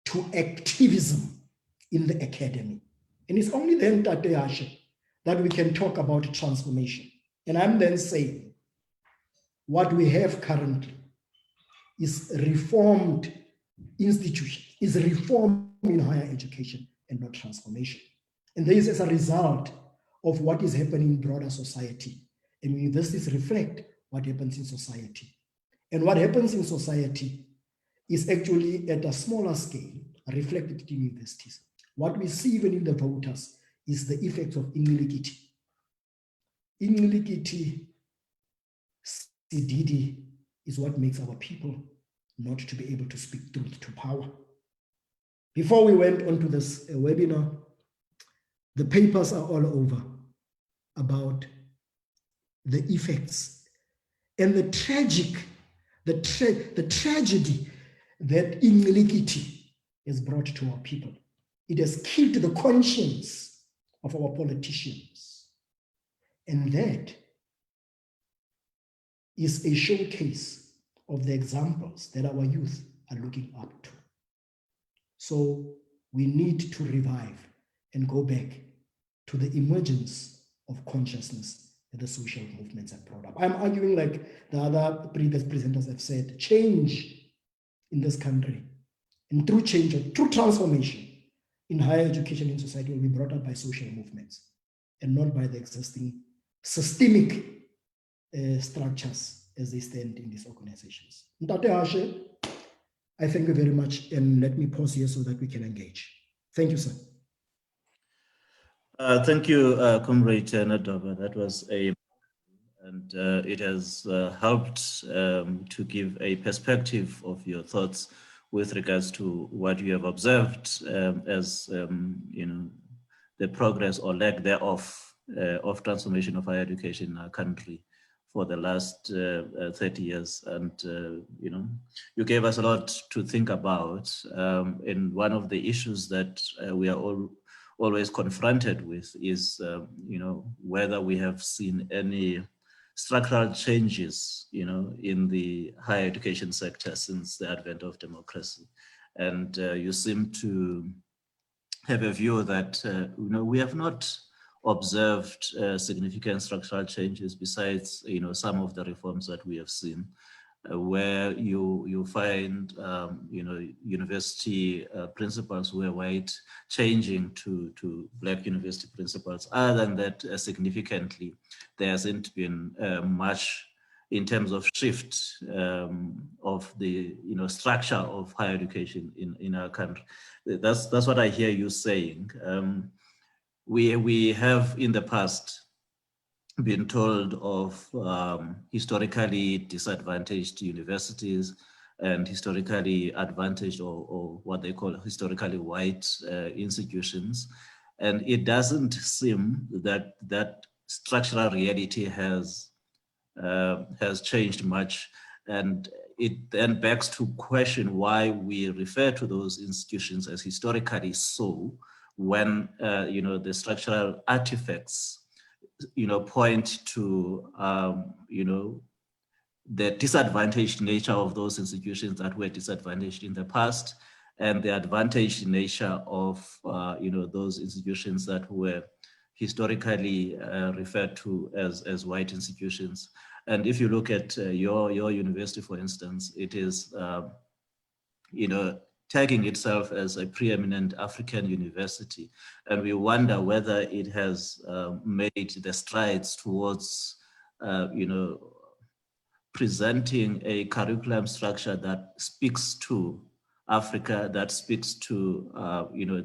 to activism in the academy. And it's only then, that we can talk about transformation. And I'm then saying what we have currently is reformed institutions, is reform in higher education and not transformation. And this is as a result of what is happening in broader society. And universities reflect what happens in society. And what happens in society is actually at a smaller scale reflected in universities. What we see even in the voters is the effects of incilikithi. Incilikithi, sedidi, is what makes our people not to be able to speak truth to power. Before we went on to this webinar, the papers are all over about the effects and the tragedy that incilikithi has brought to our people. It has killed the conscience of our politicians. And that is a showcase of the examples that our youth are looking up to. So we need to revive and go back to the emergence of consciousness that the social movements have brought up. I'm arguing, like the other previous presenters have said, change in this country, and through change, or through transformation in higher education in society will be brought up by social movements and not by the existing systemic structures as they stand in these organizations. Ntate Hashe, I thank you very much, and let me pause here so that we can engage. Thank you, sir. Thank you, Comrade Nodoba. That was and it has helped to give a perspective of your thoughts with regards to what you have observed as the progress or lack thereof of transformation of higher education in our country for the last 30 years. And, you gave us a lot to think about. And one of the issues that we are always confronted with is, whether we have seen any structural changes, in the higher education sector since the advent of democracy. And you seem to have a view that, we have not observed significant structural changes besides, some of the reforms that we have seen, where you find, university principals who are white changing to Black university principals. Other than that, significantly, there hasn't been much in terms of shift of the structure of higher education in our country. That's what I hear you saying. We have in the past been told of historically disadvantaged universities and historically advantaged or what they call historically white institutions. And it doesn't seem that that structural reality has changed much. And it then begs to question why we refer to those institutions as historically so when, the structural artifacts point to, the disadvantaged nature of those institutions that were disadvantaged in the past and the advantaged nature of, those institutions that were historically referred to as white institutions. And if you look at your university, for instance, it is, tagging itself as a preeminent African university. And we wonder whether it has made the strides towards, presenting a curriculum structure that speaks to Africa, that speaks to,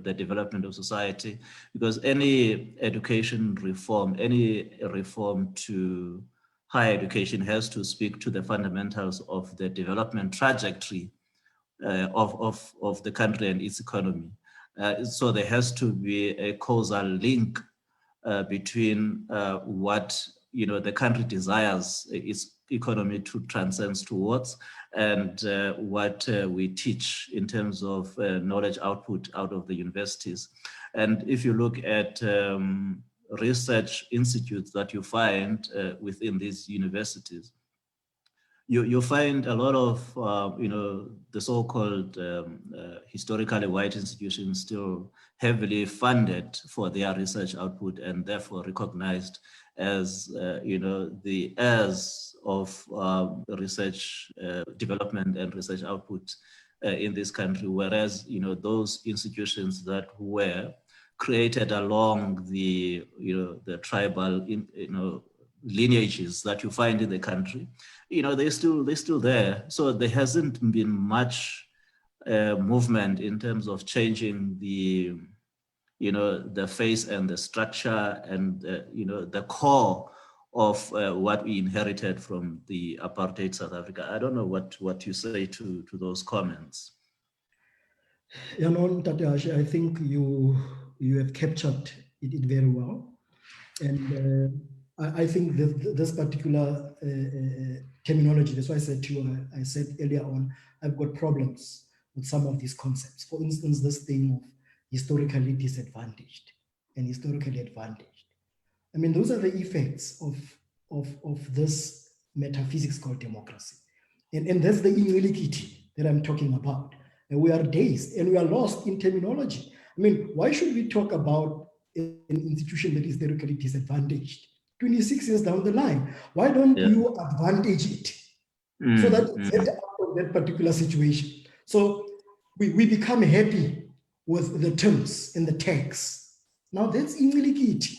the development of society. Because any education reform, any reform to higher education has to speak to the fundamentals of the development trajectory of the country and its economy. So there has to be a causal link between what the country desires its economy to transcend towards and what we teach in terms of knowledge output out of the universities. And if you look at research institutes that you find within these universities, you find a lot of, the so-called historically white institutions still heavily funded for their research output and therefore recognized as, the heirs of research development and research output in this country, whereas, those institutions that were created along the, the tribal, lineages that you find in the country, they're still there. So there hasn't been much movement in terms of changing the, the face and the structure and, the core of what we inherited from the apartheid South Africa. I don't know what you say to those comments. Tatashi, I think you have captured it very well. And I think this particular terminology, that's why I said to you, I said earlier on, I've got problems with some of these concepts. For instance, this thing of historically disadvantaged and historically advantaged. I mean, those are the effects of this metaphysics called democracy. And that's the incilikithi that I'm talking about. And we are dazed and we are lost in terminology. I mean, why should we talk about an institution that is historically disadvantaged 26 years down the line? Why don't you advantage it so that you get out of that particular situation? So we become happy with the terms and the tags. Now that's incilikithi,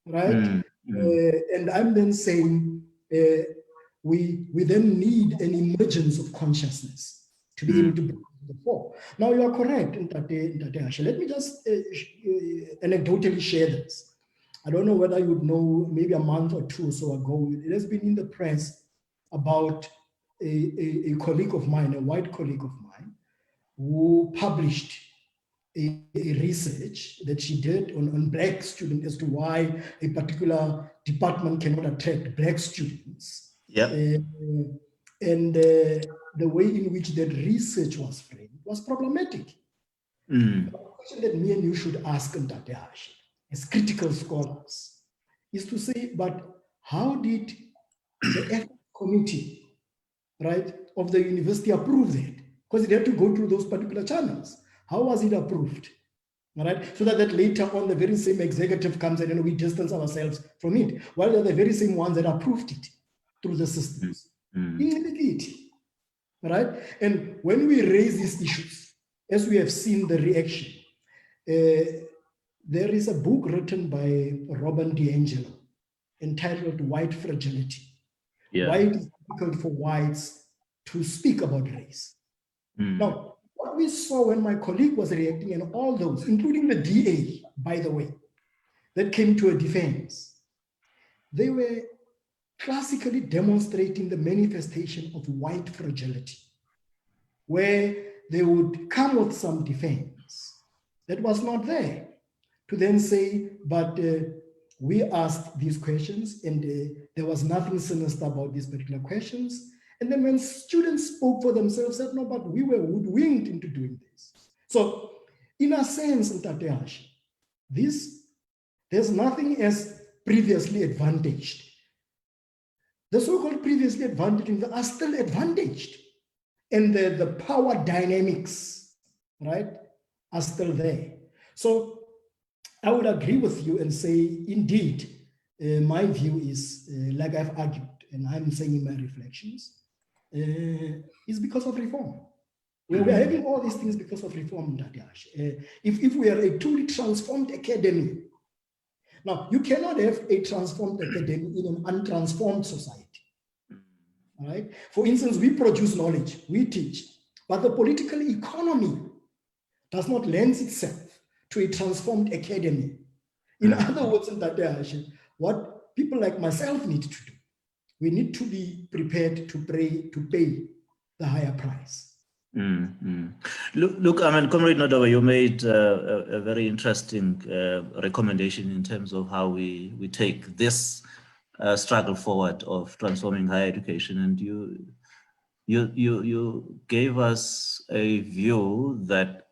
right? And I'm then saying we then need an emergence of consciousness to be able to bring the fore. Now you are correct, Ntate Ashe. Let me just anecdotally share this. I don't know whether you would know, maybe a month or two or so ago, it has been in the press about a colleague of mine, a white colleague of mine, who published a research that she did on black students as to why a particular department cannot attract black students. Yeah. The way in which that research was framed was problematic. The question that me and you should ask Ntatehashi, as critical scholars, is to say, but how did the ethics committee, right, of the university approve that? Because it had to go through those particular channels. How was it approved? All right, so that later on the very same executive comes in and we distance ourselves from it, while they're the very same ones that approved it through the systems. Incilikithi, right? And when we raise these issues, as we have seen the reaction, there is a book written by Robin DiAngelo entitled White Fragility. Yeah. Why it is difficult for whites to speak about race. Now, what we saw when my colleague was reacting, and all those, including the DA, by the way, that came to a defense, they were classically demonstrating the manifestation of white fragility, where they would come with some defense that was not there, to then say, but we asked these questions and there was nothing sinister about these particular questions. And then when students spoke for themselves, said, no, but we were hoodwinked into doing this. So in a sense, Ntatehashi, there's nothing as previously advantaged. The so-called previously advantaged are still advantaged. And the power dynamics, right, are still there. So I would agree with you and say, indeed, my view is, like I've argued, and I'm saying in my reflections, is because of reform. We're having all these things because of reform, Ntatehashi. If we are a truly transformed academy, now you cannot have a transformed academy in an untransformed society. All right? For instance, we produce knowledge, we teach, but the political economy does not lend itself to a transformed academy. In other words, Ntatehashi, what people like myself need to do, we need to be prepared to pay the higher price. Look, I mean, Comrade Nodoba, you made a very interesting recommendation in terms of how we take this struggle forward of transforming higher education, and you gave us a view that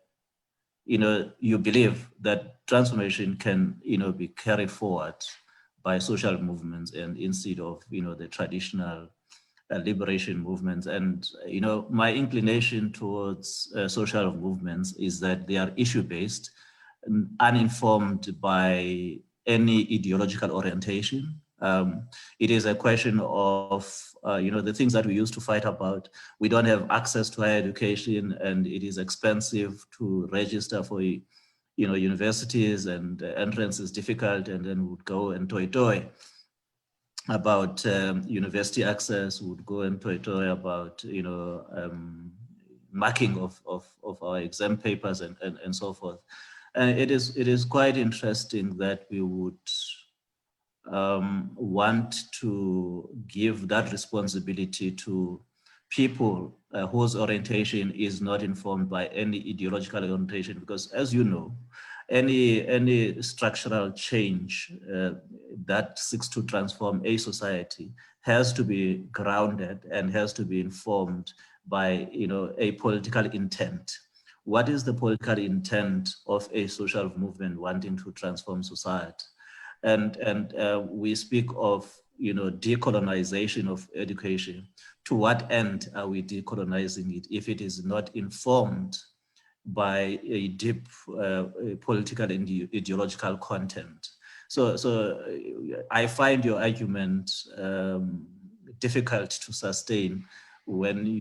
you believe that transformation can be carried forward by social movements and instead of the traditional liberation movements. And my inclination towards social movements is that they are issue-based, uninformed by any ideological orientation. It is a question of the things that we used to fight about. We don't have access to higher education, and it is expensive to register for universities, and entrance is difficult, and then we would go and toy about university access, would go and toy about marking of our exam papers and so forth. And it is quite interesting that we would want to give that responsibility to people whose orientation is not informed by any ideological orientation, because as you know, any structural change that seeks to transform a society has to be grounded and has to be informed by a political intent. What is the political intent of a social movement wanting to transform society? And we speak of decolonization of education. To what end are we decolonizing it if it is not informed by a deep political and ideological content? So I find your argument difficult to sustain when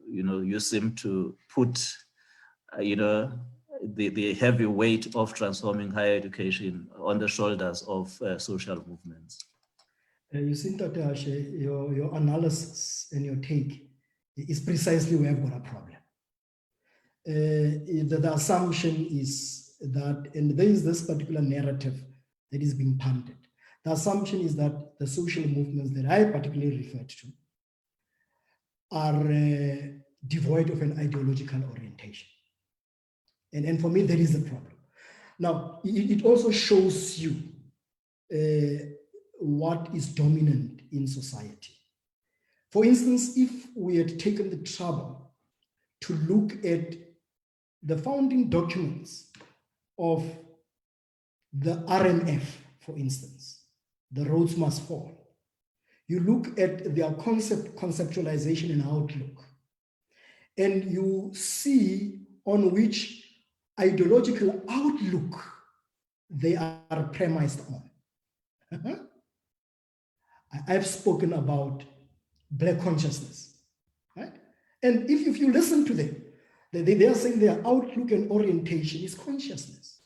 you seem to put the heavy weight of transforming higher education on the shoulders of social movements. You see, Ntatehashi, your analysis and your take is precisely where I've got a problem. The assumption is that, and there is this particular narrative that is being punted. The assumption is that the social movements that I particularly referred to are devoid of an ideological orientation. And for me, that is the problem. Now, it also shows you what is dominant in society. For instance, if we had taken the trouble to look at the founding documents of the RMF, for instance, the roads must fall. You look at their conceptualization and outlook, and you see on which ideological outlook they are premised on. I've spoken about Black consciousness, right? And if you listen to them, they are saying their outlook and orientation is consciousness.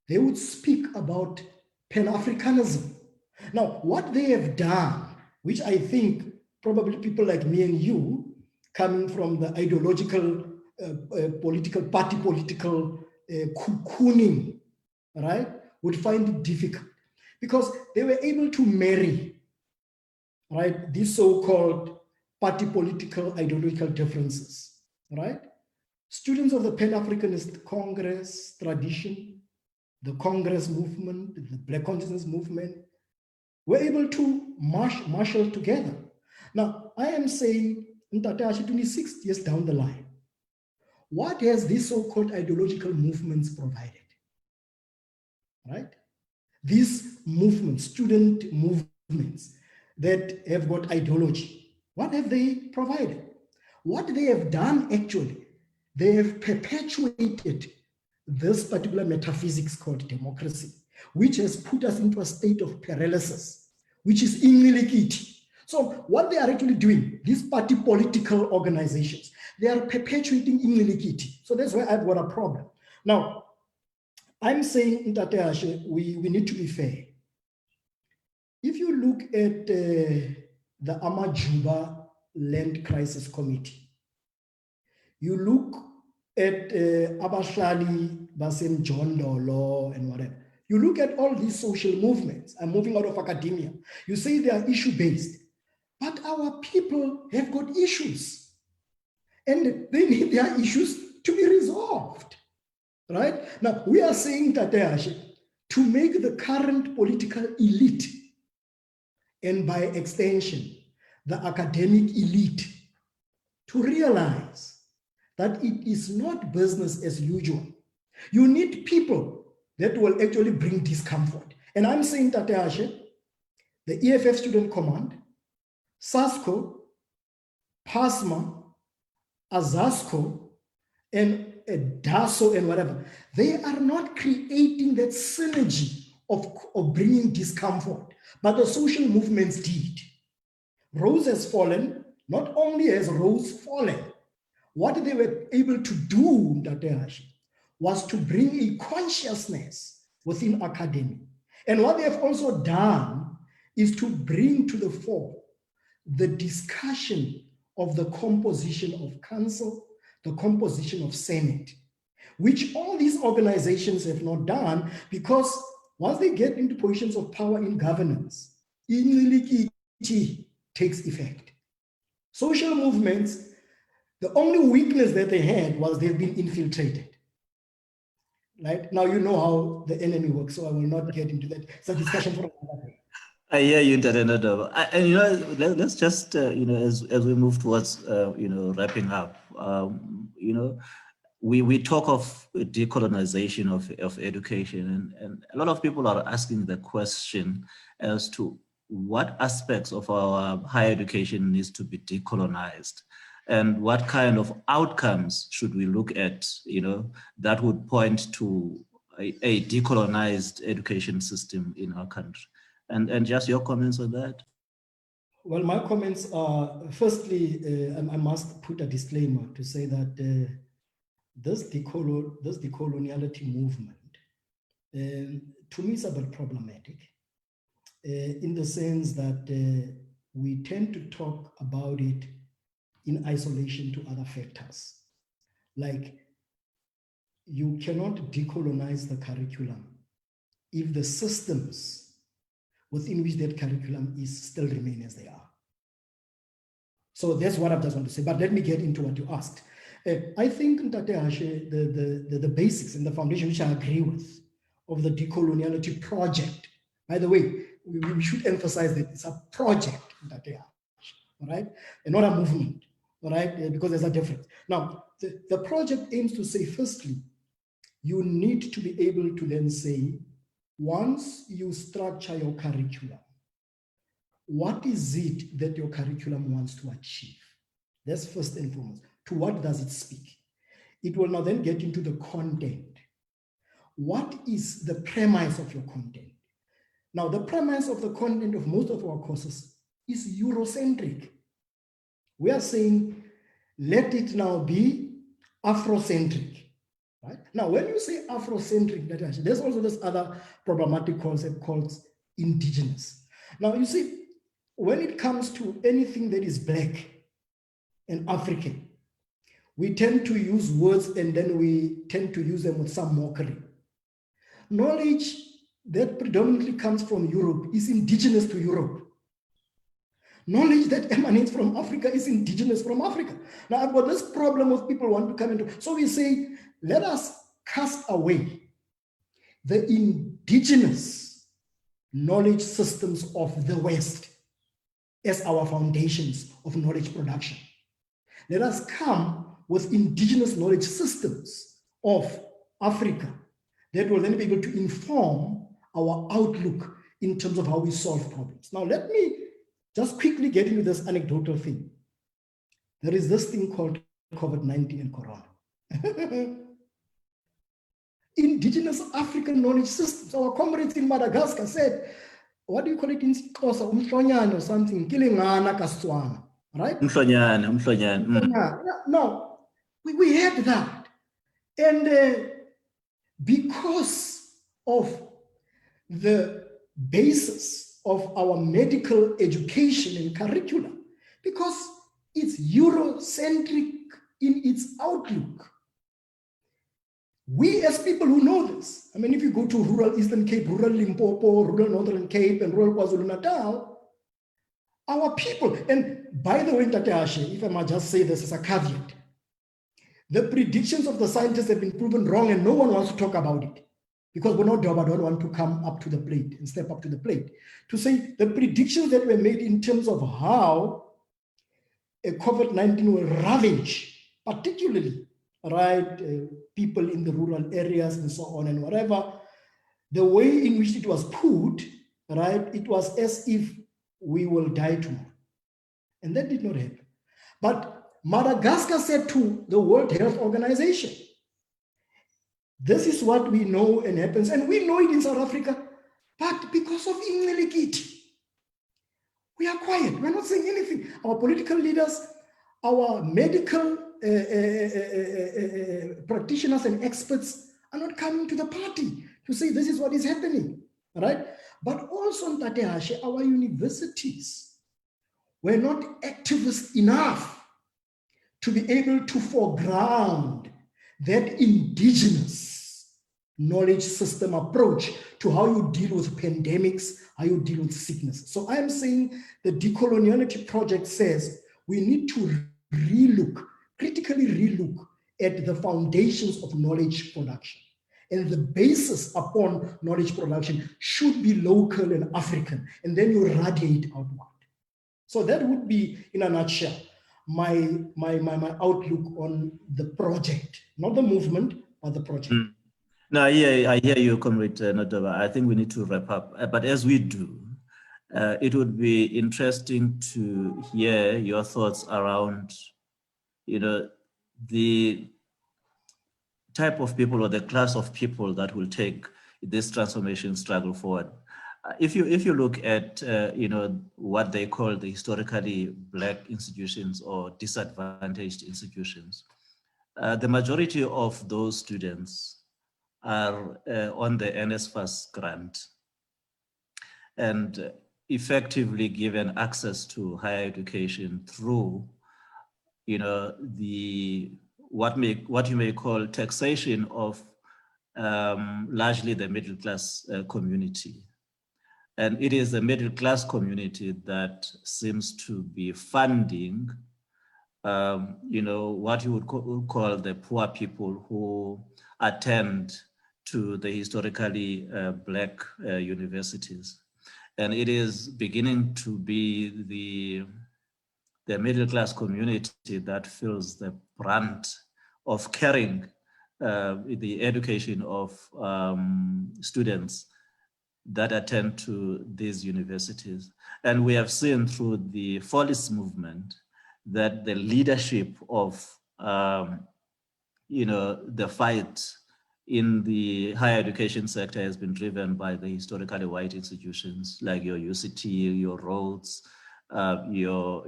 They would speak about Pan-Africanism. Now, what they have done, which I think probably people like me and you, coming from the ideological, political cocooning, right, would find it difficult, because they were able to marry, right, these so-called party political ideological differences, right? Students of the Pan-Africanist Congress tradition, the Congress movement, the Black consciousness movement, were able to marshal together. Now, I am saying, 26 years down the line, what has these so-called ideological movements provided? Right? These movements, student movements that have got ideology, what have they provided? What they have done actually, they have perpetuated this particular metaphysics called democracy, which has put us into a state of paralysis, which is incilikithi. So what they are actually doing, these party political organizations, they are perpetuating incilikithi. So that's where I've got a problem. Now, I'm saying, Ntate, we need to be fair. If you look at the Amajuba Land Crisis Committee, you look at Abahlali, Basem John Law and whatever, you look at all these social movements. I'm moving out of academia. You say they are issue-based, but our people have got issues, and they need their issues to be resolved. Right? Now, we are saying, Tate, to make the current political elite, and by extension, the academic elite, to realize that it is not business as usual. You need people that will actually bring discomfort. And I'm saying, Tate, the EFF Student Command, SASCO, PASMA, AZASCO, and DASO and whatever, they are not creating that synergy of bringing discomfort, but the social movements did. Rose has fallen. Not only has Rose fallen, what they were able to do, was to bring a consciousness within academy. And what they have also done is to bring to the fore the discussion of the composition of council, the composition of Senate, which all these organizations have not done, because once they get into positions of power in governance, incilikithi takes effect. Social movements, the only weakness that they had was they've been infiltrated. Right? Now you know how the enemy works, so I will not get into that. It's a discussion for another day. I hear you, Cde Nodoba. And let's just as we move towards wrapping up, we talk of decolonization of education, and a lot of people are asking the question as to what aspects of our higher education needs to be decolonized, and what kind of outcomes should we look at, that would point to a decolonized education system in our country. And just your comments on that? Well, my comments are, firstly, I must put a disclaimer to say that this decoloniality movement, to me, is a bit problematic in the sense that we tend to talk about it in isolation to other factors. Like, you cannot decolonize the curriculum if the systems within which that curriculum is still remain as they are. So that's what I just want to say, but let me get into what you asked. I think, Ntate Hashe, the basics and the foundation, which I agree with, of the decoloniality project. By the way, we should emphasize that it's a project, Ntate Hashe, all right? And not a movement, all right? Because there's a difference. Now, the project aims to say, firstly, you need to be able to then say, once you structure your curriculum, what is it that your curriculum wants to achieve? That's first and foremost. To what does it speak? It will now then get into the content. What is the premise of your content? Now, the premise of the content of most of our courses is Eurocentric. We are saying, let it now be Afrocentric. Right? Now, when you say Afrocentric, there's also this other problematic concept called indigenous. Now, you see, when it comes to anything that is Black and African, we tend to use words and then we tend to use them with some mockery. Knowledge that predominantly comes from Europe is indigenous to Europe. Knowledge that emanates from Africa is indigenous from Africa. Now, I've got this problem of people want to come into, so we say, let us cast away the indigenous knowledge systems of the West as our foundations of knowledge production. Let us come with indigenous knowledge systems of Africa that will then be able to inform our outlook in terms of how we solve problems. Now, let me just quickly get into this anecdotal thing. There is this thing called COVID-19 and Corona. Indigenous African knowledge systems. Our comrades in Madagascar said, what do you call it in Xhosa? Umhlonyane or something, kilingana kastswana, right? Umhlonyane. No, we had that. And because of the basis of our medical education and curriculum, because it's Eurocentric in its outlook, we as people who know this, I mean, if you go to rural Eastern Cape, rural Limpopo, rural Northern Cape, and rural KwaZulu-Natal, our people, and by the way, Ntate Hashe, if I might just say this as a caveat, the predictions of the scientists have been proven wrong and no one wants to talk about it because Nodoba don't want to come up to the plate and step up to the plate to say the predictions that were made in terms of how a COVID-19 will ravage, particularly people in the rural areas and so on and whatever, the way in which it was put, it was as if we will die tomorrow. And that did not happen. But Madagascar said to the World Health Organization, this is what we know and happens, and we know it in South Africa, but because of incilikithi, we are quiet. We're not saying anything. Our political leaders, our medical practitioners and experts are not coming to the party to say this is what is happening, right? But also, Ntate Hashe, our universities were not activist enough to be able to foreground that indigenous knowledge system approach to how you deal with pandemics, how you deal with sickness. So I'm saying the decoloniality project says we need to critically relook at the foundations of knowledge production. And the basis upon knowledge production should be local and African, and then you radiate outward. So that would be, in a nutshell, my outlook on the project, not the movement, but the project. No, I hear you, Comrade Nodoba. I think we need to wrap up. But as we do, it would be interesting to hear your thoughts around, the type of people or the class of people that will take this transformation struggle forward. If you look at what they call the historically Black institutions or disadvantaged institutions, the majority of those students are on the NSFAS grant and effectively given access to higher education through what you may call taxation of largely the middle class community. And it is the middle class community that seems to be funding, what you would call the poor people who attend to the historically Black universities. And it is beginning to be the middle class community that feels the brunt of carrying the education of students that attend to these universities. And we have seen through the Follis movement that the leadership of the fight in the higher education sector has been driven by the historically white institutions like your UCT, your Rhodes, your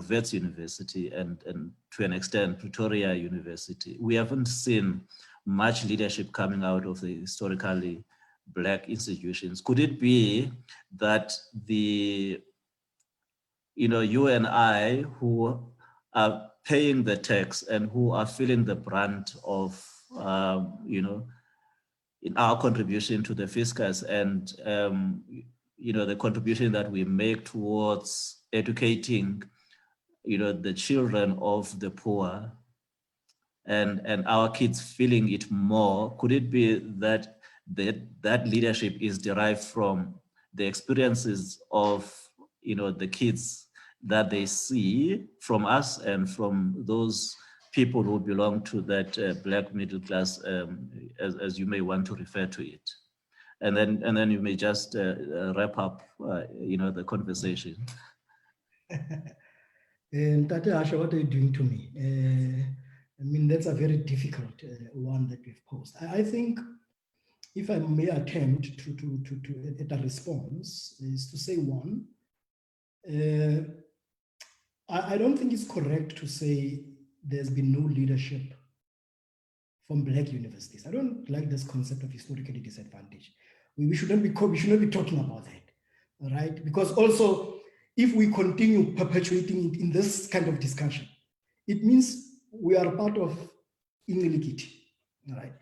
Wits University, and to an extent Pretoria University. We haven't seen much leadership coming out of the historically Black institutions. Could it be that you and I, who are paying the tax and who are feeling the brunt of in our contribution to the fiscus and the contribution that we make towards educating the children of the poor and our kids feeling it more? Could it be that that leadership is derived from the experiences of the kids that they see from us and from those people who belong to that Black middle class, as you may want to refer to it? And then you may just wrap up the conversation. Tate Asha, what are you doing to me? I mean, that's a very difficult one that we've posed. I think, if I may attempt to at a response, is to say one, I don't think it's correct to say there's been no leadership from Black universities. I don't like this concept of historically disadvantaged. We should not be talking about that, right? Because also, if we continue perpetuating it in this kind of discussion, it means we are part of incilikithi, right?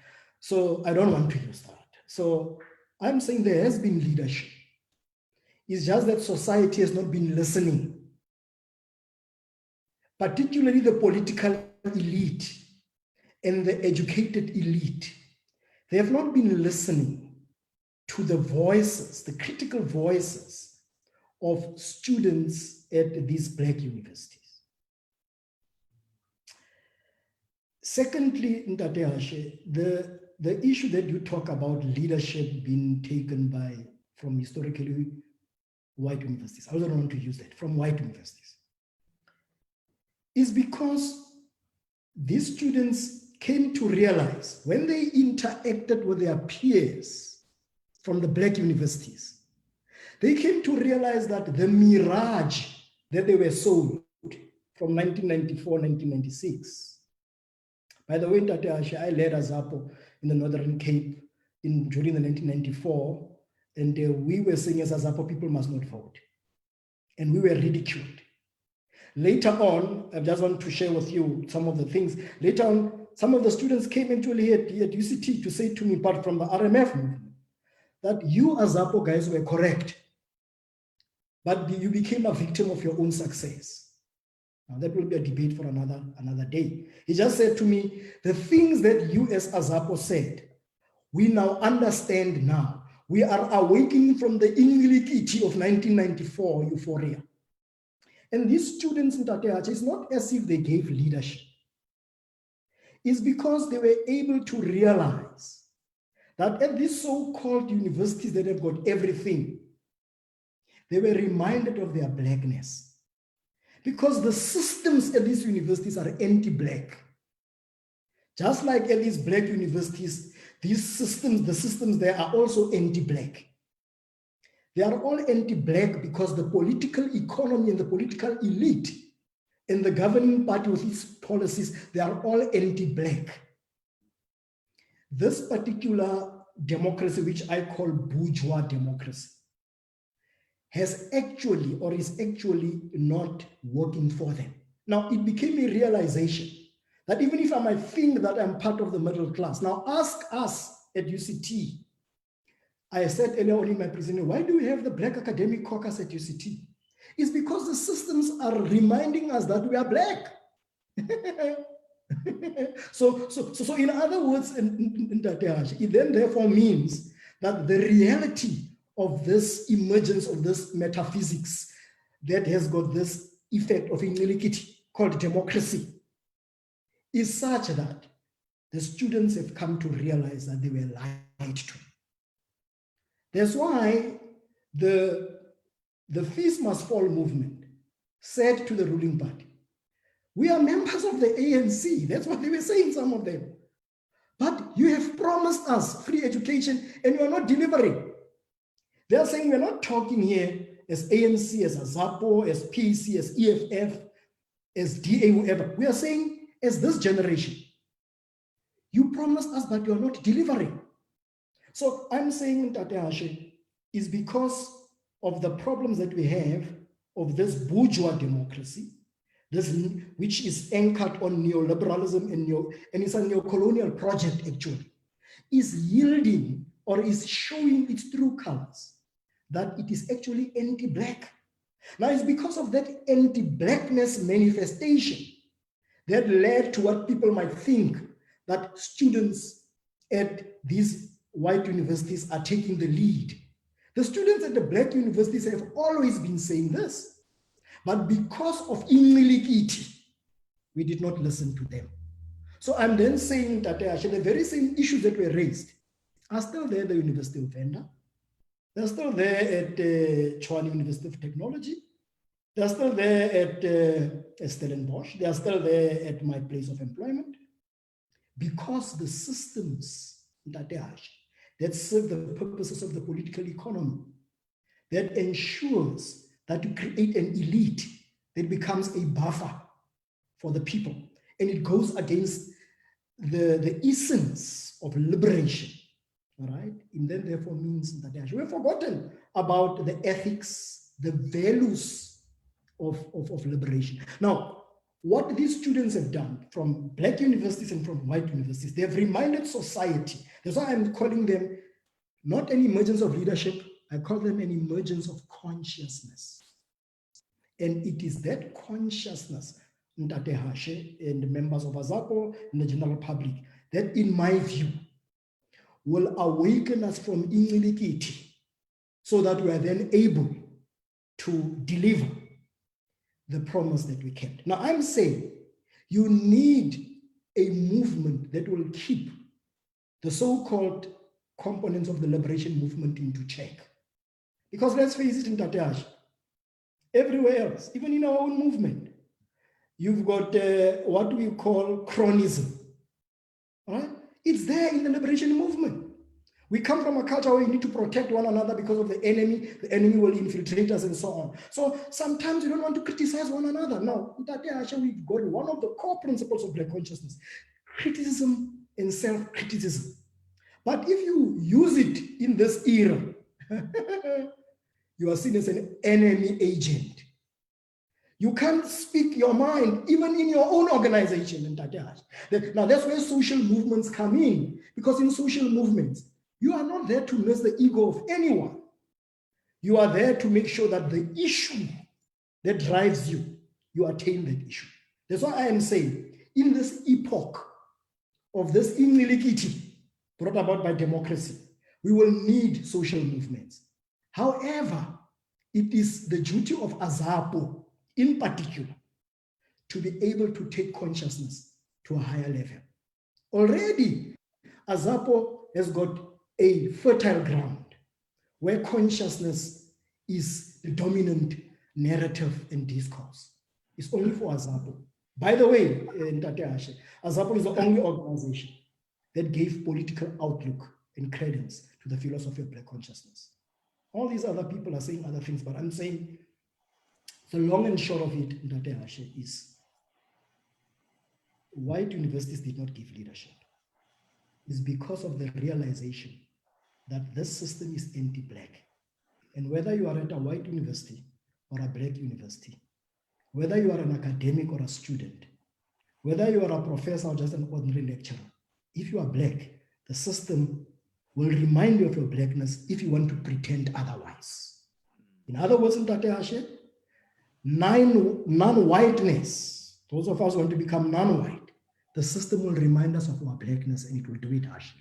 So I don't want to use that. So I'm saying there has been leadership. It's just that society has not been listening, particularly the political elite and the educated elite. They have not been listening to the voices, the critical voices of students at these Black universities. Secondly, Ntate Ashe, the issue that you talk about leadership being taken from historically white universities, I don't want to use that, from white universities, is because these students came to realize when they interacted with their peers from the Black universities, they came to realize that the mirage that they were sold from 1994, 1996. By the way, Ntate Ashe, I led AZAPO in the Northern Cape during the 1994, and we were saying as AZAPO, people must not vote. And we were ridiculed. Later on, I just want to share with you some of the things. Later on, some of the students came actually at UCT to say to me, apart from the RMF movement, that you AZAPO guys were correct, but you became a victim of your own success. Now, that will be a debate for another day. He just said to me, the things that you as AZAPO said, we now understand now. We are awakening from the incilikithi of 1994 euphoria. And these students in Ntate Ashe, it's not as if they gave leadership. It's because they were able to realize that at these so-called universities that have got everything, they were reminded of their Blackness. Because the systems at these universities are anti-Black. Just like at these Black universities, the systems there are also anti-Black. They are all anti-Black because the political economy and the political elite and the governing party with its policies, they are all anti-Black. This particular democracy, which I call bourgeois democracy, has actually or is actually not working for them. Now, it became a realization that even if I might think that I'm part of the middle class, now ask us at UCT. I said earlier on in my presentation, why do we have the Black Academic Caucus at UCT? It's because the systems are reminding us that we are Black. So in other words, it then therefore means that the reality of this emergence of this metaphysics that has got this effect of incilikithi called democracy is such that the students have come to realize that they were lied to. That's why the Feast Must Fall movement said to the ruling party, we are members of the ANC. That's what they were saying, some of them. But you have promised us free education and you are not delivering. They are saying we're not talking here as ANC, as AZAPO, as PC, as EFF, as DA, whoever. We are saying as this generation. You promised us, but you're not delivering. So I'm saying, Tateashe, is because of the problems that we have of this bourgeois democracy, this, which is anchored on neoliberalism and it's a neocolonial project actually, is yielding or is showing its true colors, that it is actually anti-Black. Now it's because of that anti-Blackness manifestation that led to what people might think that students at these white universities are taking the lead. The students at the Black universities have always been saying this. But because of incilikithi, we did not listen to them. So I'm then saying that actually the very same issues that were raised are still there at the University of Venda. They're still there at Tshwane University of Technology. They're still there at Stellenbosch. They are still there at my place of employment. Because the systems that serve the purposes of the political economy, that ensures that you create an elite that becomes a buffer for the people. And it goes against the essence of liberation, all right? And then therefore means that we've forgotten about the ethics, the values of liberation. Now, what these students have done from Black universities and from white universities, they have reminded society. That's why I'm calling them not an emergence of leadership, I call them an emergence of consciousness. And it is that consciousness, Ntate Hashe and members of AZAPO and the general public, that in my view, will awaken us from incilikithi so that we are then able to deliver the promise that we kept. Now I'm saying you need a movement that will keep the so-called components of the liberation movement into check. Because let's face it, Ntate Hashe, everywhere else, even in our own movement, you've got what we call chronism. All right? It's there in the liberation movement. We come from a culture where you need to protect one another because of the enemy will infiltrate us and so on. So sometimes you don't want to criticize one another. Now, we've got one of the core principles of Black consciousness, criticism and self-criticism. But if you use it in this era, you are seen as an enemy agent. You can't speak your mind, even in your own organization. Now, that's where social movements come in, because in social movements, you are not there to nurse the ego of anyone. You are there to make sure that the issue that drives you, you attain that issue. That's why I am saying, in this epoch of this incilikithi brought about by democracy, we will need social movements. However, it is the duty of AZAPO, in particular, to be able to take consciousness to a higher level. Already, AZAPO has got a fertile ground where consciousness is the dominant narrative and discourse. It's only for AZAPO. By the way, AZAPO is the only organization that gave political outlook and credence to the philosophy of Black consciousness. All these other people are saying other things, but I'm saying the long and short of it, is white universities did not give leadership. It's because of the realization that this system is anti-Black. And whether you are at a white university or a Black university, whether you are an academic or a student, whether you are a professor or just an ordinary lecturer, if you are Black, the system will remind you of your blackness if you want to pretend otherwise. In other words, Ntate Ashe, non-whiteness, those of us who want to become non-white, the system will remind us of our blackness and it will do it, Ashe.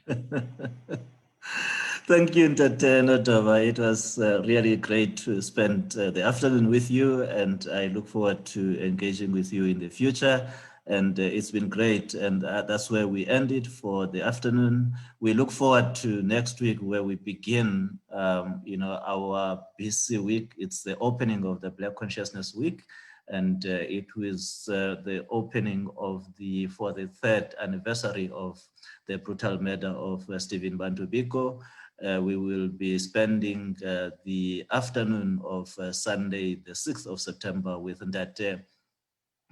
Thank you, Cde Nodoba. It was really great to spend the afternoon with you, and I look forward to engaging with you in the future. And it's been great, and that's where we end it for the afternoon. We look forward to next week, where we begin, our BC week. It's the opening of the Black Consciousness Week, and it was the opening of for the 3rd anniversary of the brutal murder of Stephen Bantu Biko. We will be spending the afternoon of Sunday, the 6th of September, with Ndate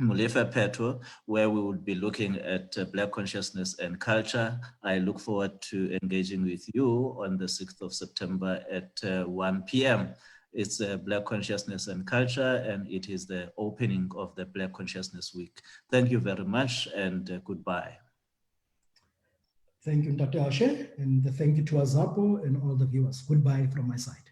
Mulefa Petro, where we will be looking at Black consciousness and culture. I look forward to engaging with you on the 6th of September at 1 p.m. It's Black Consciousness and Culture, and it is the opening of the Black Consciousness Week. Thank you very much, and goodbye. Thank you, Ntate Ashe, and thank you to AZAPO and all the viewers. Goodbye from my side.